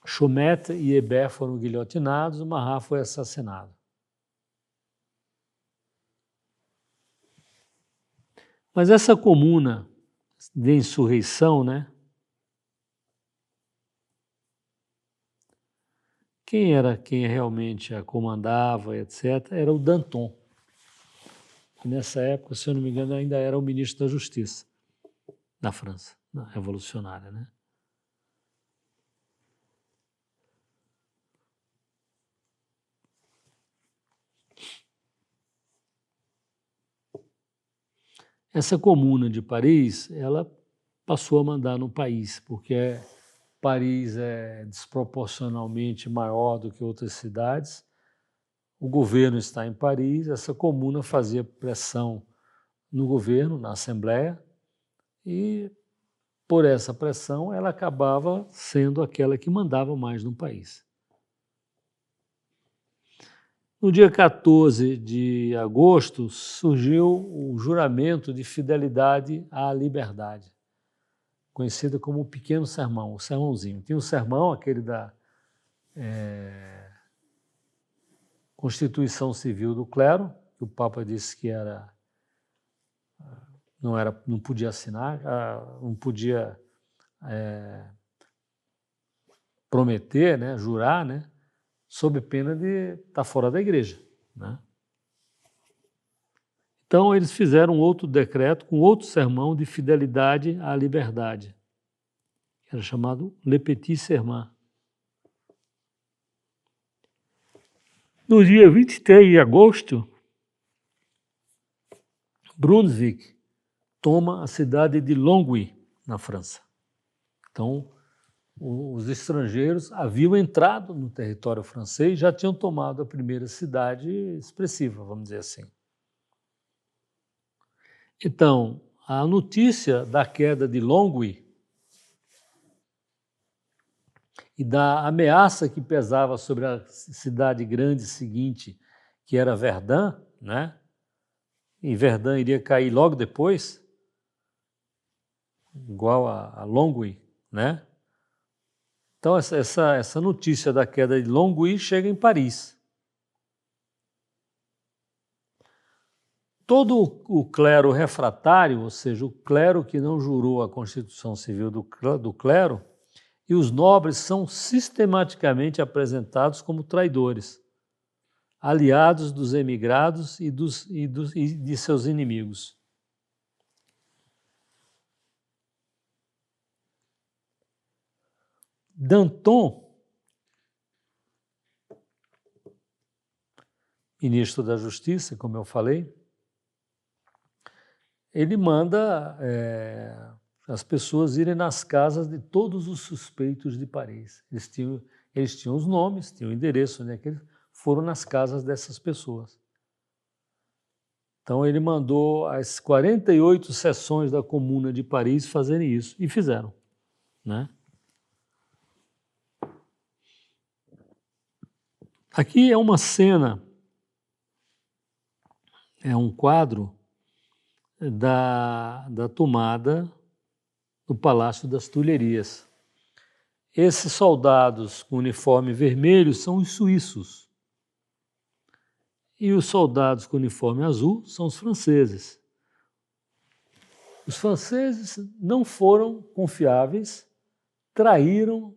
Chomet e Hébert foram guilhotinados, Marat foi assassinado. Mas essa comuna de insurreição, né? Quem realmente a comandava, etc., era o Danton, que nessa época, se eu não me engano, ainda era o ministro da Justiça da França, revolucionária, né? essa Comuna de Paris, ela passou a mandar no país, porque Paris é desproporcionalmente maior do que outras cidades. O governo está em Paris, essa comuna fazia pressão no governo, na Assembleia, e por essa pressão ela acabava sendo aquela que mandava mais no país. No dia 14 de agosto surgiu o juramento de fidelidade à liberdade, conhecido como o Pequeno Sermão, o sermãozinho. Tinha o sermão, aquele da Constituição Civil do Clero, que o Papa disse que não podia assinar, não podia prometer, né, jurar, né, sob pena de estar fora da igreja, né? Então eles fizeram outro decreto com outro sermão de fidelidade à liberdade, que era chamado Le Petit Serment. No dia 23 de agosto, Brunswick toma a cidade de Longwy, na França. Então, os estrangeiros haviam entrado no território francês e já tinham tomado a primeira cidade expressiva, vamos dizer assim. Então, a notícia da queda de Longwy e da ameaça que pesava sobre a cidade grande seguinte, que era Verdun, né? E Verdun iria cair logo depois, igual a Longwy, né? Então, essa notícia da queda de Longwy chega em Paris. Todo o clero refratário, ou seja, o clero que não jurou a Constituição Civil do clero, e os nobres são sistematicamente apresentados como traidores, aliados dos emigrados e de seus inimigos. Danton, ministro da Justiça, como eu falei, ele manda as pessoas irem nas casas de todos os suspeitos de Paris. Eles tinham os nomes, tinham o endereço, né, que eles foram nas casas dessas pessoas. Então ele mandou as 48 seções da Comuna de Paris fazerem isso, e fizeram, né? Aqui é uma cena, é um quadro da tomada do Palácio das Tulherias. Esses soldados com uniforme vermelho são os suíços. E os soldados com uniforme azul são os franceses. Os franceses não foram confiáveis, traíram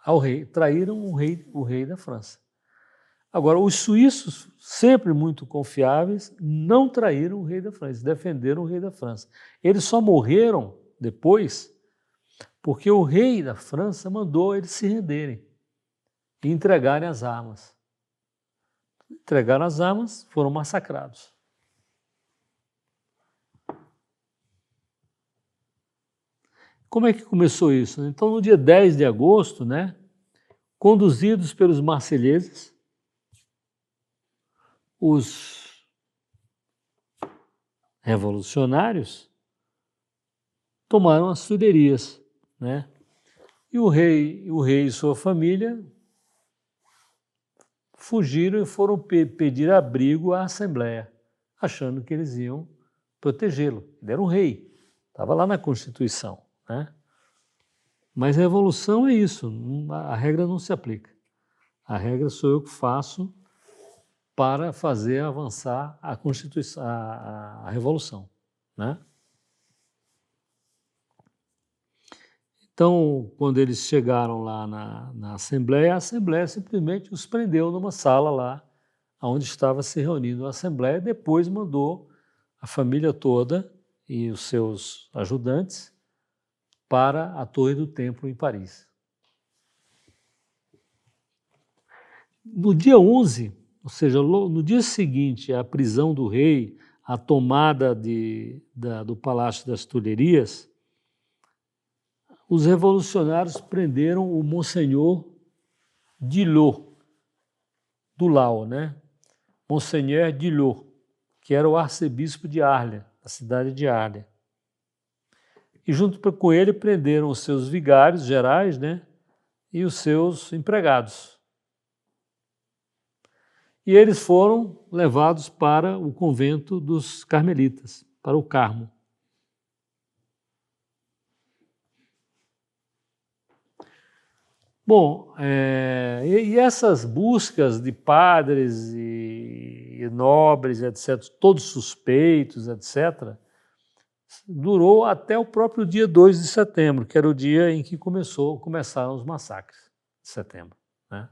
o rei da França. Agora, os suíços, sempre muito confiáveis, não traíram o rei da França, defenderam o rei da França. Eles só morreram depois porque o rei da França mandou eles se renderem e entregarem as armas. Entregaram as armas, foram massacrados. Como é que começou isso? Então, no dia 10 de agosto, né, conduzidos pelos marselheses, os revolucionários tomaram as Tulherias, né? E o rei e sua família fugiram e foram pedir abrigo à Assembleia, achando que eles iam protegê-lo. Ele era um rei, estava lá na Constituição, né? Mas revolução é isso, a regra não se aplica. A regra sou eu que faço para fazer avançar a Constituição, a revolução, né? Então, quando eles chegaram lá na Assembleia, a Assembleia simplesmente os prendeu numa sala lá, onde estava se reunindo a Assembleia, depois mandou a família toda e os seus ajudantes para a Torre do Templo em Paris. No dia 11, ou seja, no dia seguinte à prisão do rei, a tomada do Palácio das Tulherias, os revolucionários prenderam o Monsenhor Dillot, do Lau, né? Monseigneur Dillot, que era o arcebispo de Arles, a cidade de Arles. E junto com ele prenderam os seus vigários gerais, né? E os seus empregados. E eles foram levados para o convento dos carmelitas, para o Carmo. Bom, e essas buscas de padres e nobres, etc., todos suspeitos, etc., durou até o próprio dia 2 de setembro, que era o dia em que começaram os massacres de setembro, né?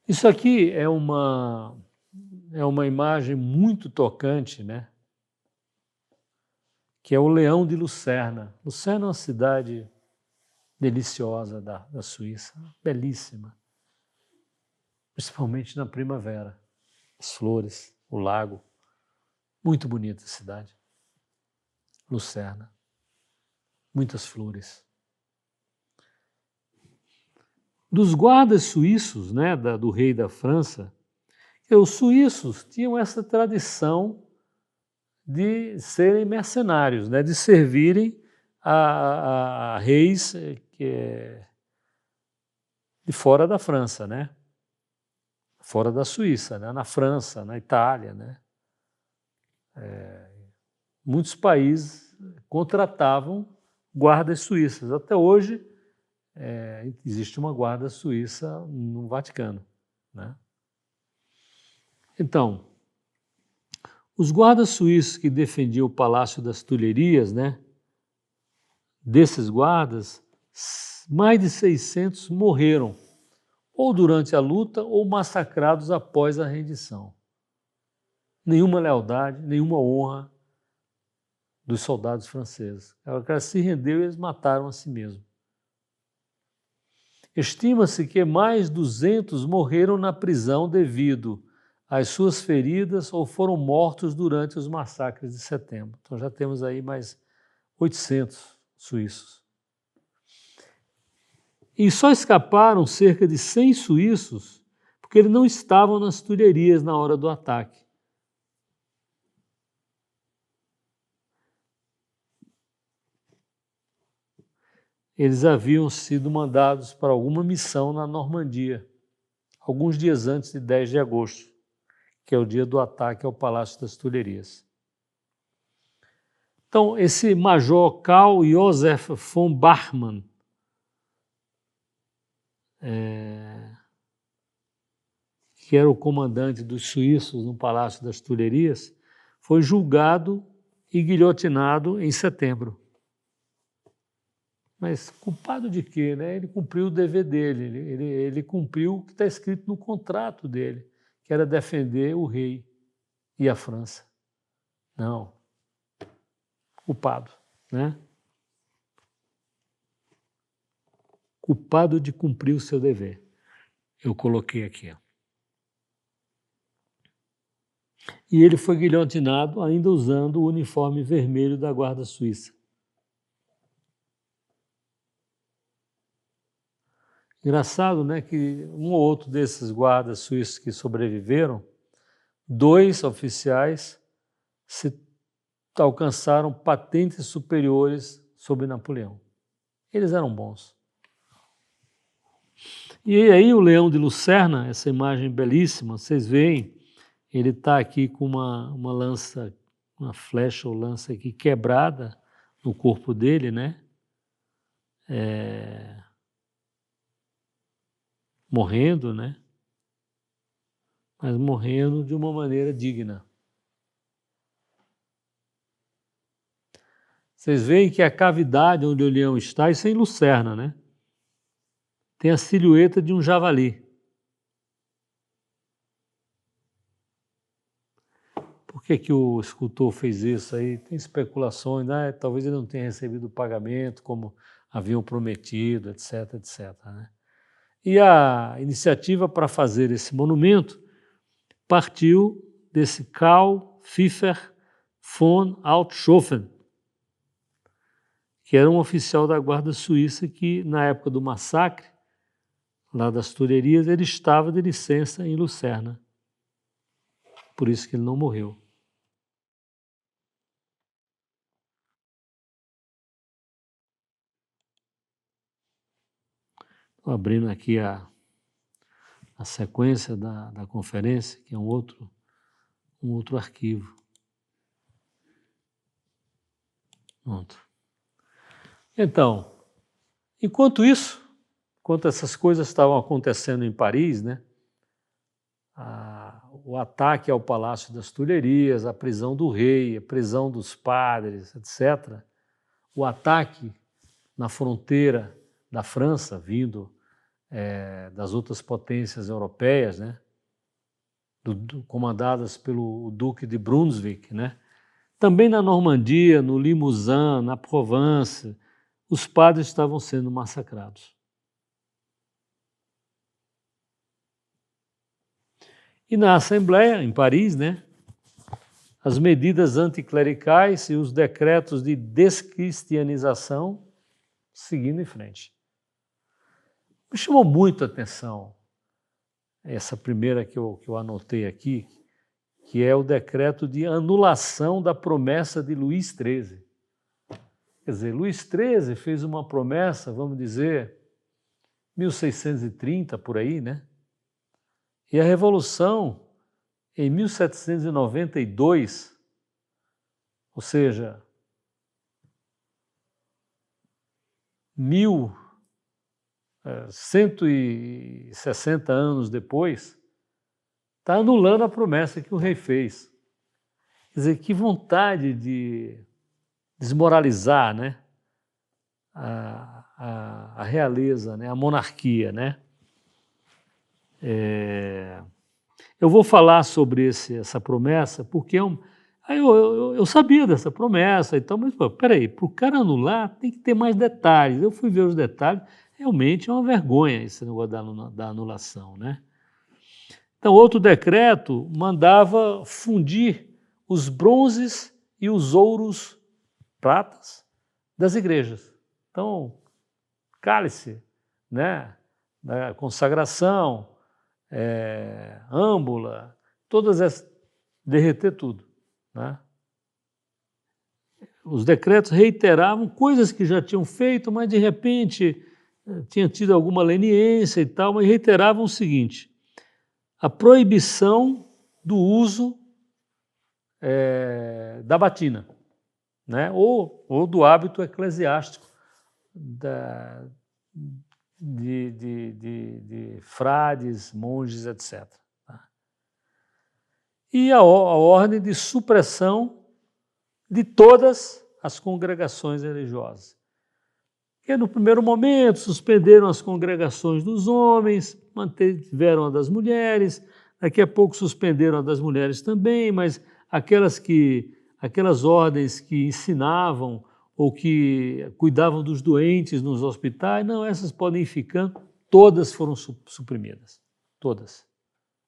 Isso aqui é uma imagem muito tocante, né? Que é o Leão de Lucerna. Lucerna é uma cidade deliciosa da Suíça, belíssima, principalmente na primavera. As flores, o lago, muito bonita a cidade. Lucerna, muitas flores. Dos guardas suíços, né, do rei da França, os suíços tinham essa tradição de serem mercenários, né, de servirem a reis de fora da França, né, fora da Suíça, né, na França, na Itália, né. Muitos países contratavam guardas suíças. Até hoje existe uma guarda suíça no Vaticano, né. Então, os guardas suíços que defendiam o Palácio das Tulherias, né, desses guardas, mais de 600 morreram, ou durante a luta, ou massacrados após a rendição. Nenhuma lealdade, nenhuma honra dos soldados franceses. O cara se rendeu e eles mataram a si mesmo. Estima-se que mais 200 morreram na prisão devido às suas feridas ou foram mortos durante os massacres de setembro. Então já temos aí mais 800 suíços. E só escaparam cerca de 100 suíços porque eles não estavam nas Tulherias na hora do ataque. Eles haviam sido mandados para alguma missão na Normandia, alguns dias antes de 10 de agosto, que é o dia do ataque ao Palácio das Tulherias. Então, esse major Karl Josef von Bachmann, que era o comandante dos suíços no Palácio das Tulherias, foi julgado e guilhotinado em setembro. Mas culpado de quê, né? Ele cumpriu o dever dele, ele cumpriu o que está escrito no contrato dele, que era defender o rei e a França. Não. Culpado, né? Culpado de cumprir o seu dever. Eu coloquei aqui. E ele foi guilhotinado ainda usando o uniforme vermelho da Guarda Suíça. Engraçado, né, que um ou outro desses guardas suíços que sobreviveram, 2 oficiais alcançaram patentes superiores sobre Napoleão. Eles eram bons. E aí o Leão de Lucerna, essa imagem belíssima, vocês veem, ele está aqui com uma lança, uma flecha ou lança aqui quebrada no corpo dele, né? Morrendo, né? Mas morrendo de uma maneira digna. Vocês veem que a cavidade onde o leão está, isso é em Lucerna, né? Tem a silhueta de um javali. Por que o escultor fez isso aí? Tem especulações, né? Talvez ele não tenha recebido o pagamento como haviam prometido, etc, né? E a iniciativa para fazer esse monumento partiu desse Karl Pfiffer von Altschhoffen, que era um oficial da guarda suíça que, na época do massacre, lá das Tulherias, ele estava de licença em Lucerna. Por isso que ele não morreu. Estou abrindo aqui a sequência da conferência, que é um outro arquivo. Pronto. Então, enquanto essas coisas estavam acontecendo em Paris, né, o ataque ao Palácio das Tulherias, a prisão do rei, a prisão dos padres, etc., o ataque na fronteira da França, vindo das outras potências europeias, né, comandadas pelo Duque de Brunswick, né, também na Normandia, no Limousin, na Provence, os padres estavam sendo massacrados. E na Assembleia, em Paris, né, as medidas anticlericais e os decretos de descristianização seguindo em frente. Me chamou muito a atenção essa primeira que eu anotei aqui, que é o decreto de anulação da promessa de Luís XIII. Quer dizer, Luís XIII fez uma promessa, vamos dizer, 1630, por aí, né? E a Revolução, em 1792, ou seja, 160 anos depois, está anulando a promessa que o rei fez. Quer dizer, que vontade de desmoralizar, né, a realeza, né, a monarquia, né? Eu vou falar sobre essa promessa porque eu sabia dessa promessa, então, mas peraí, para o cara anular tem que ter mais detalhes. Eu fui ver os detalhes, realmente é uma vergonha esse negócio da anulação, né? Então, outro decreto mandava fundir os bronzes e os ouros, pratas, das igrejas. Então, cálice, né, da consagração, âmbula, todas essas, derreter tudo, né? Os decretos reiteravam coisas que já tinham feito, mas de repente tinha tido alguma leniência e tal, mas reiteravam o seguinte: a proibição do uso da batina, né? ou do hábito eclesiástico de frades, monges, etc. E a ordem de supressão de todas as congregações religiosas. Que no primeiro momento suspenderam as congregações dos homens, mantiveram a das mulheres, daqui a pouco suspenderam a das mulheres também, mas aquelas ordens que ensinavam ou que cuidavam dos doentes nos hospitais, não, essas podem ir ficando, todas foram suprimidas, todas,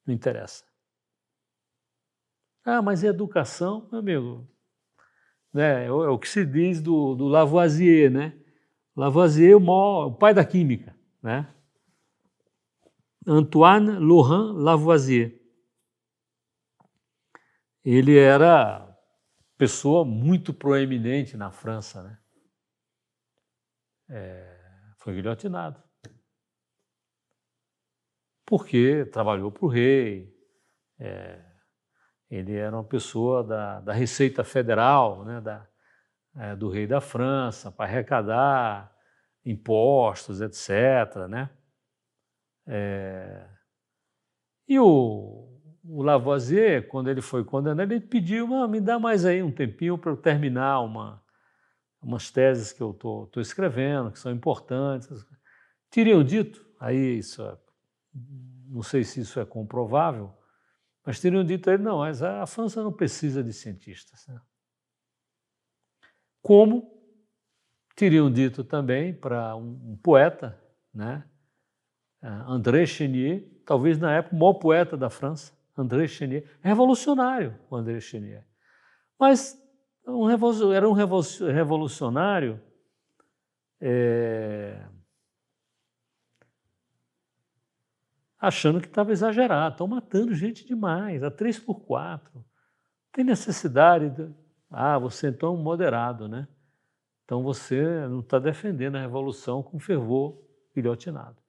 não interessa. Ah, mas é educação, meu amigo, né? É o que se diz do Lavoisier, né? Lavoisier, o pai da química, né? Antoine Laurent Lavoisier. Ele era pessoa muito proeminente na França, né? Foi guilhotinado. Porque trabalhou para o rei, ele era uma pessoa da Receita Federal, né? Do rei da França, para arrecadar impostos, etc., né? E o Lavoisier, quando ele foi condenado, ele pediu, me dá mais aí um tempinho para eu terminar umas teses que eu estou escrevendo, que são importantes. Teriam dito, aí não sei se isso é comprovável, mas teriam dito a ele, não, mas a França não precisa de cientistas, né? Como teriam dito também para um poeta, né? André Chenier, talvez na época o maior poeta da França, André Chenier, revolucionário o André Chenier. Mas era um revolucionário achando que estava exagerado, estão matando gente demais, a 3x4. Tem necessidade você então é um moderado, né? Então você não está defendendo a revolução com fervor guilhotinado.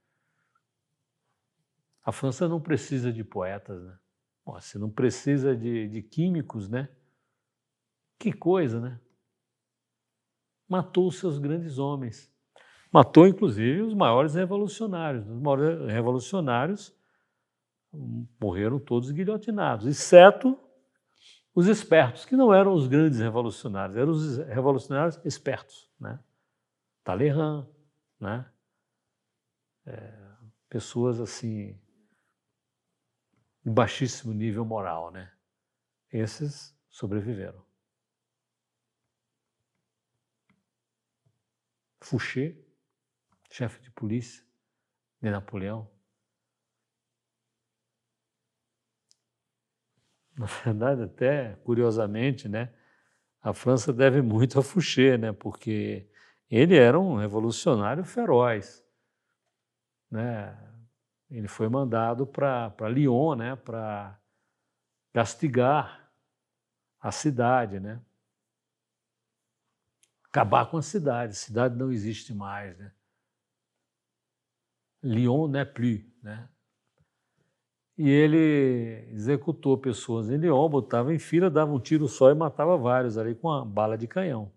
A França não precisa de poetas, né? Você não precisa de químicos, né? Que coisa, né? Matou os seus grandes homens. Matou, inclusive, os maiores revolucionários. Os maiores revolucionários morreram todos guilhotinados, exceto os espertos, que não eram os grandes revolucionários, eram os revolucionários espertos, né? Talleyrand, né? Pessoas assim de baixíssimo nível moral, né? Esses sobreviveram. Fouché, chefe de polícia de Napoleão. Na verdade, até curiosamente, né? A França deve muito a Fouché, né? Porque ele era um revolucionário feroz, né? Ele foi mandado para Lyon, né? Para castigar a cidade, né? Acabar com a cidade não existe mais, né? Lyon n'est plus, né? E ele executou pessoas em Lyon, botava em fila, dava um tiro só e matava vários ali com uma bala de canhão.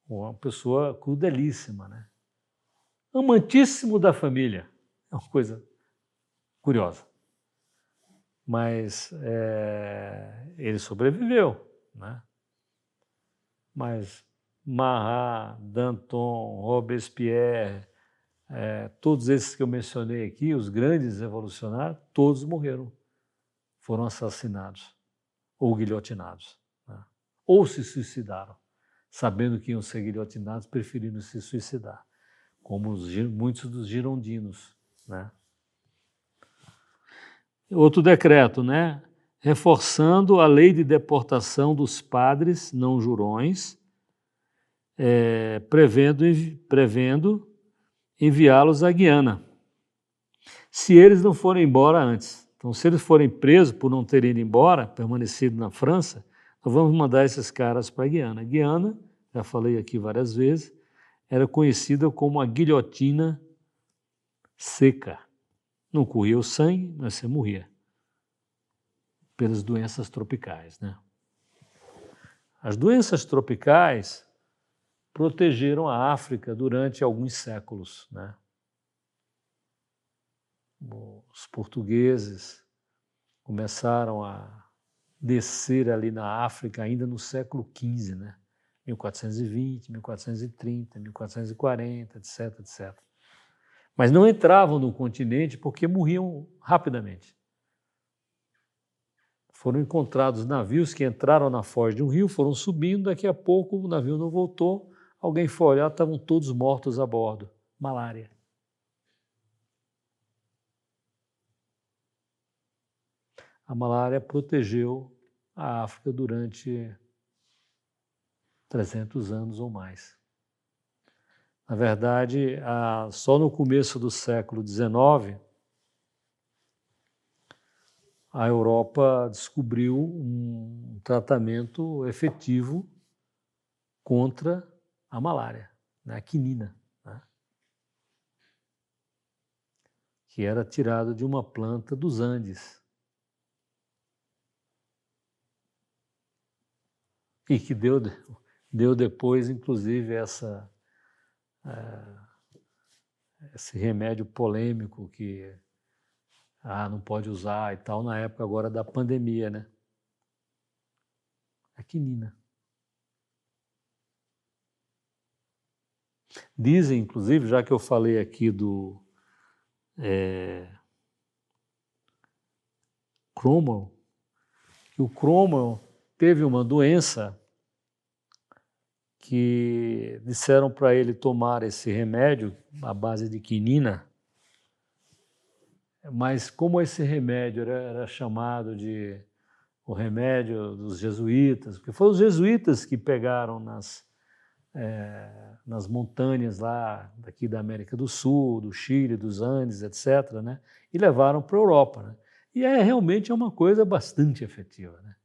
Uma pessoa crudelíssima, né? Amantíssimo da família. É uma coisa curiosa. Mas ele sobreviveu, né? Mas Marat, Danton, Robespierre, todos esses que eu mencionei aqui, os grandes revolucionários, todos morreram, foram assassinados ou guilhotinados, né? Ou se suicidaram, sabendo que iam ser guilhotinados, preferindo se suicidar, como muitos dos girondinos, né? Outro decreto, né? Reforçando a lei de deportação dos padres não jurões, prevendo enviá-los à Guiana, se eles não forem embora antes. Então, se eles forem presos por não terem ido embora, permanecido na França, nós vamos mandar esses caras para a Guiana. Guiana, já falei aqui várias vezes, era conhecida como a guilhotina seca. Não corria o sangue, mas você morria pelas doenças tropicais, né? As doenças tropicais protegeram a África durante alguns séculos, né? Os portugueses começaram a descer ali na África ainda no século XV, né? 1420, 1430, 1440, etc, etc. Mas não entravam no continente porque morriam rapidamente. Foram encontrados navios que entraram na foz de um rio, foram subindo, daqui a pouco o navio não voltou, alguém foi olhar, estavam todos mortos a bordo. Malária. A malária protegeu a África durante 300 anos ou mais. Na verdade, só no começo do século XIX, a Europa descobriu um tratamento efetivo contra a malária, né? A quinina, né? Que era tirado de uma planta dos Andes e que deu depois, inclusive, esse remédio polêmico que não pode usar e tal, na época agora da pandemia, né? A quinina. Dizem, inclusive, já que eu falei aqui do Cromwell, que o Cromwell teve uma doença que disseram para ele tomar esse remédio à base de quinina Mas como esse remédio era chamado de o remédio dos jesuítas, porque foram os jesuítas que pegaram nas montanhas lá daqui da América do Sul, do Chile, dos Andes, etc., né? E levaram para a Europa. Né? E realmente é uma coisa bastante efetiva. Né?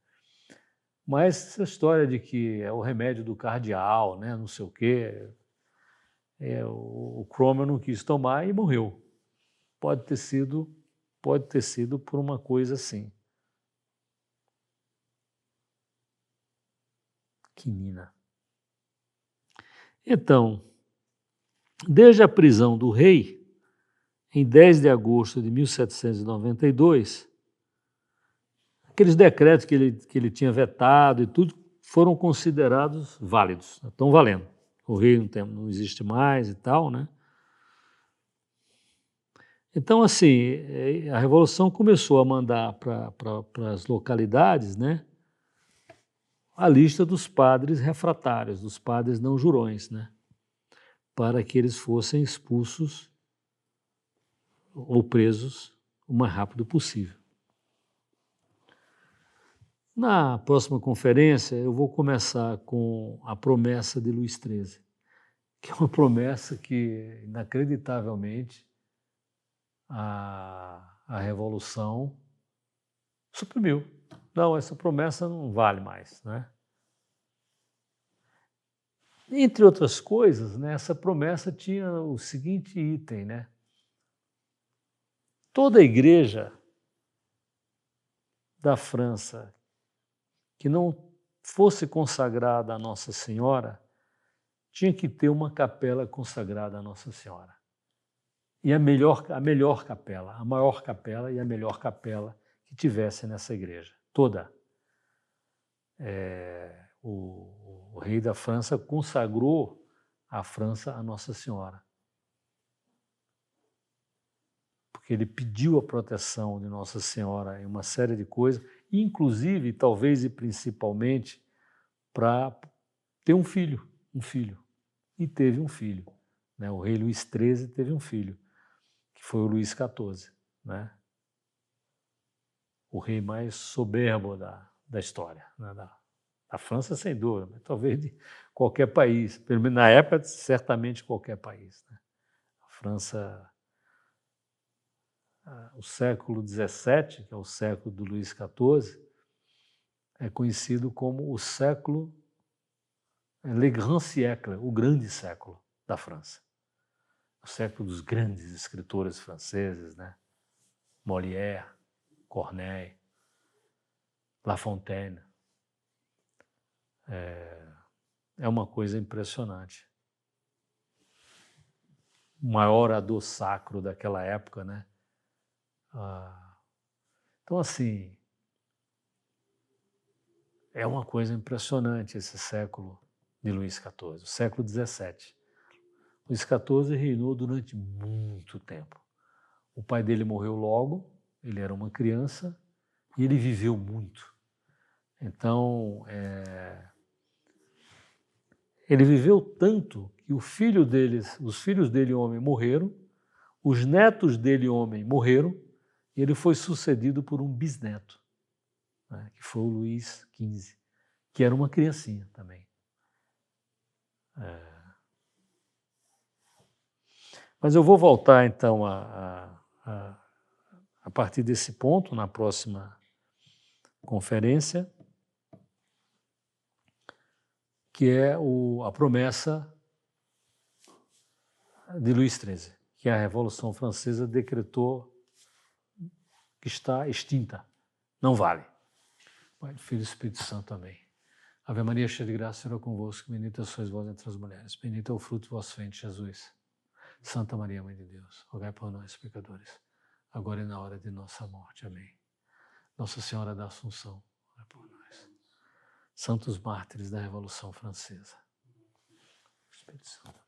Mas essa história de que é o remédio do cardeal, né? Não sei o quê, o Cromwell não quis tomar e morreu. Pode ter sido por uma coisa assim. Quinina. Então, desde a prisão do rei, em 10 de agosto de 1792, aqueles decretos que ele tinha vetado e tudo foram considerados válidos, estão valendo. O rei não existe mais e tal, né? Então, assim, a Revolução começou a mandar para as localidades, né, a lista dos padres refratários, dos padres não jurões, né, para que eles fossem expulsos ou presos o mais rápido possível. Na próxima conferência, eu vou começar com a promessa de Luís XIII, que é uma promessa que, inacreditavelmente, a Revolução suprimiu. Não, essa promessa não vale mais, né? Entre outras coisas, né, essa promessa tinha o seguinte item, né? Toda a igreja da França que não fosse consagrada a Nossa Senhora tinha que ter uma capela consagrada a Nossa Senhora. E a melhor capela, a maior capela e a melhor capela que tivesse nessa igreja, toda. O rei da França consagrou a França a Nossa Senhora. Porque ele pediu a proteção de Nossa Senhora em uma série de coisas, inclusive, talvez e principalmente, para ter um filho. E teve um filho. Né? O rei Luís XIII teve um filho, que foi o Luís XIV, né? O rei mais soberbo da história, né? Da França, sem dúvida, mas talvez de qualquer país, pelo menos na época, certamente qualquer país. Né? A França, o século XVII, que é o século do Luís XIV, é conhecido como o século, le grand siècle, o grande século da França. O século dos grandes escritores franceses, né? Molière, Corneille, La Fontaine. É uma coisa impressionante. O maior orador sacro daquela época, né? Então, assim, é uma coisa impressionante esse século de Luís XIV, o século XVII. Luís XIV reinou durante muito tempo. O pai dele morreu logo, ele era uma criança e ele viveu muito. Então, ele viveu tanto que os filhos dele homem morreram, os netos dele homem morreram e ele foi sucedido por um bisneto, né, que foi o Luís XV, que era uma criancinha também. Mas eu vou voltar então a partir desse ponto na próxima conferência, que é a promessa de Luís XIII, que a Revolução Francesa decretou que está extinta, não vale. Pai, do Filho e do Espírito Santo, amém. Ave Maria, cheia de graça, o Senhor é convosco, bendita sois vós entre as mulheres, bendito é o fruto do vosso ventre, Jesus. Santa Maria, Mãe de Deus, rogai por nós, pecadores, agora e na hora de nossa morte. Amém. Nossa Senhora da Assunção, rogai por nós. Santos mártires da Revolução Francesa. Espírito Santo.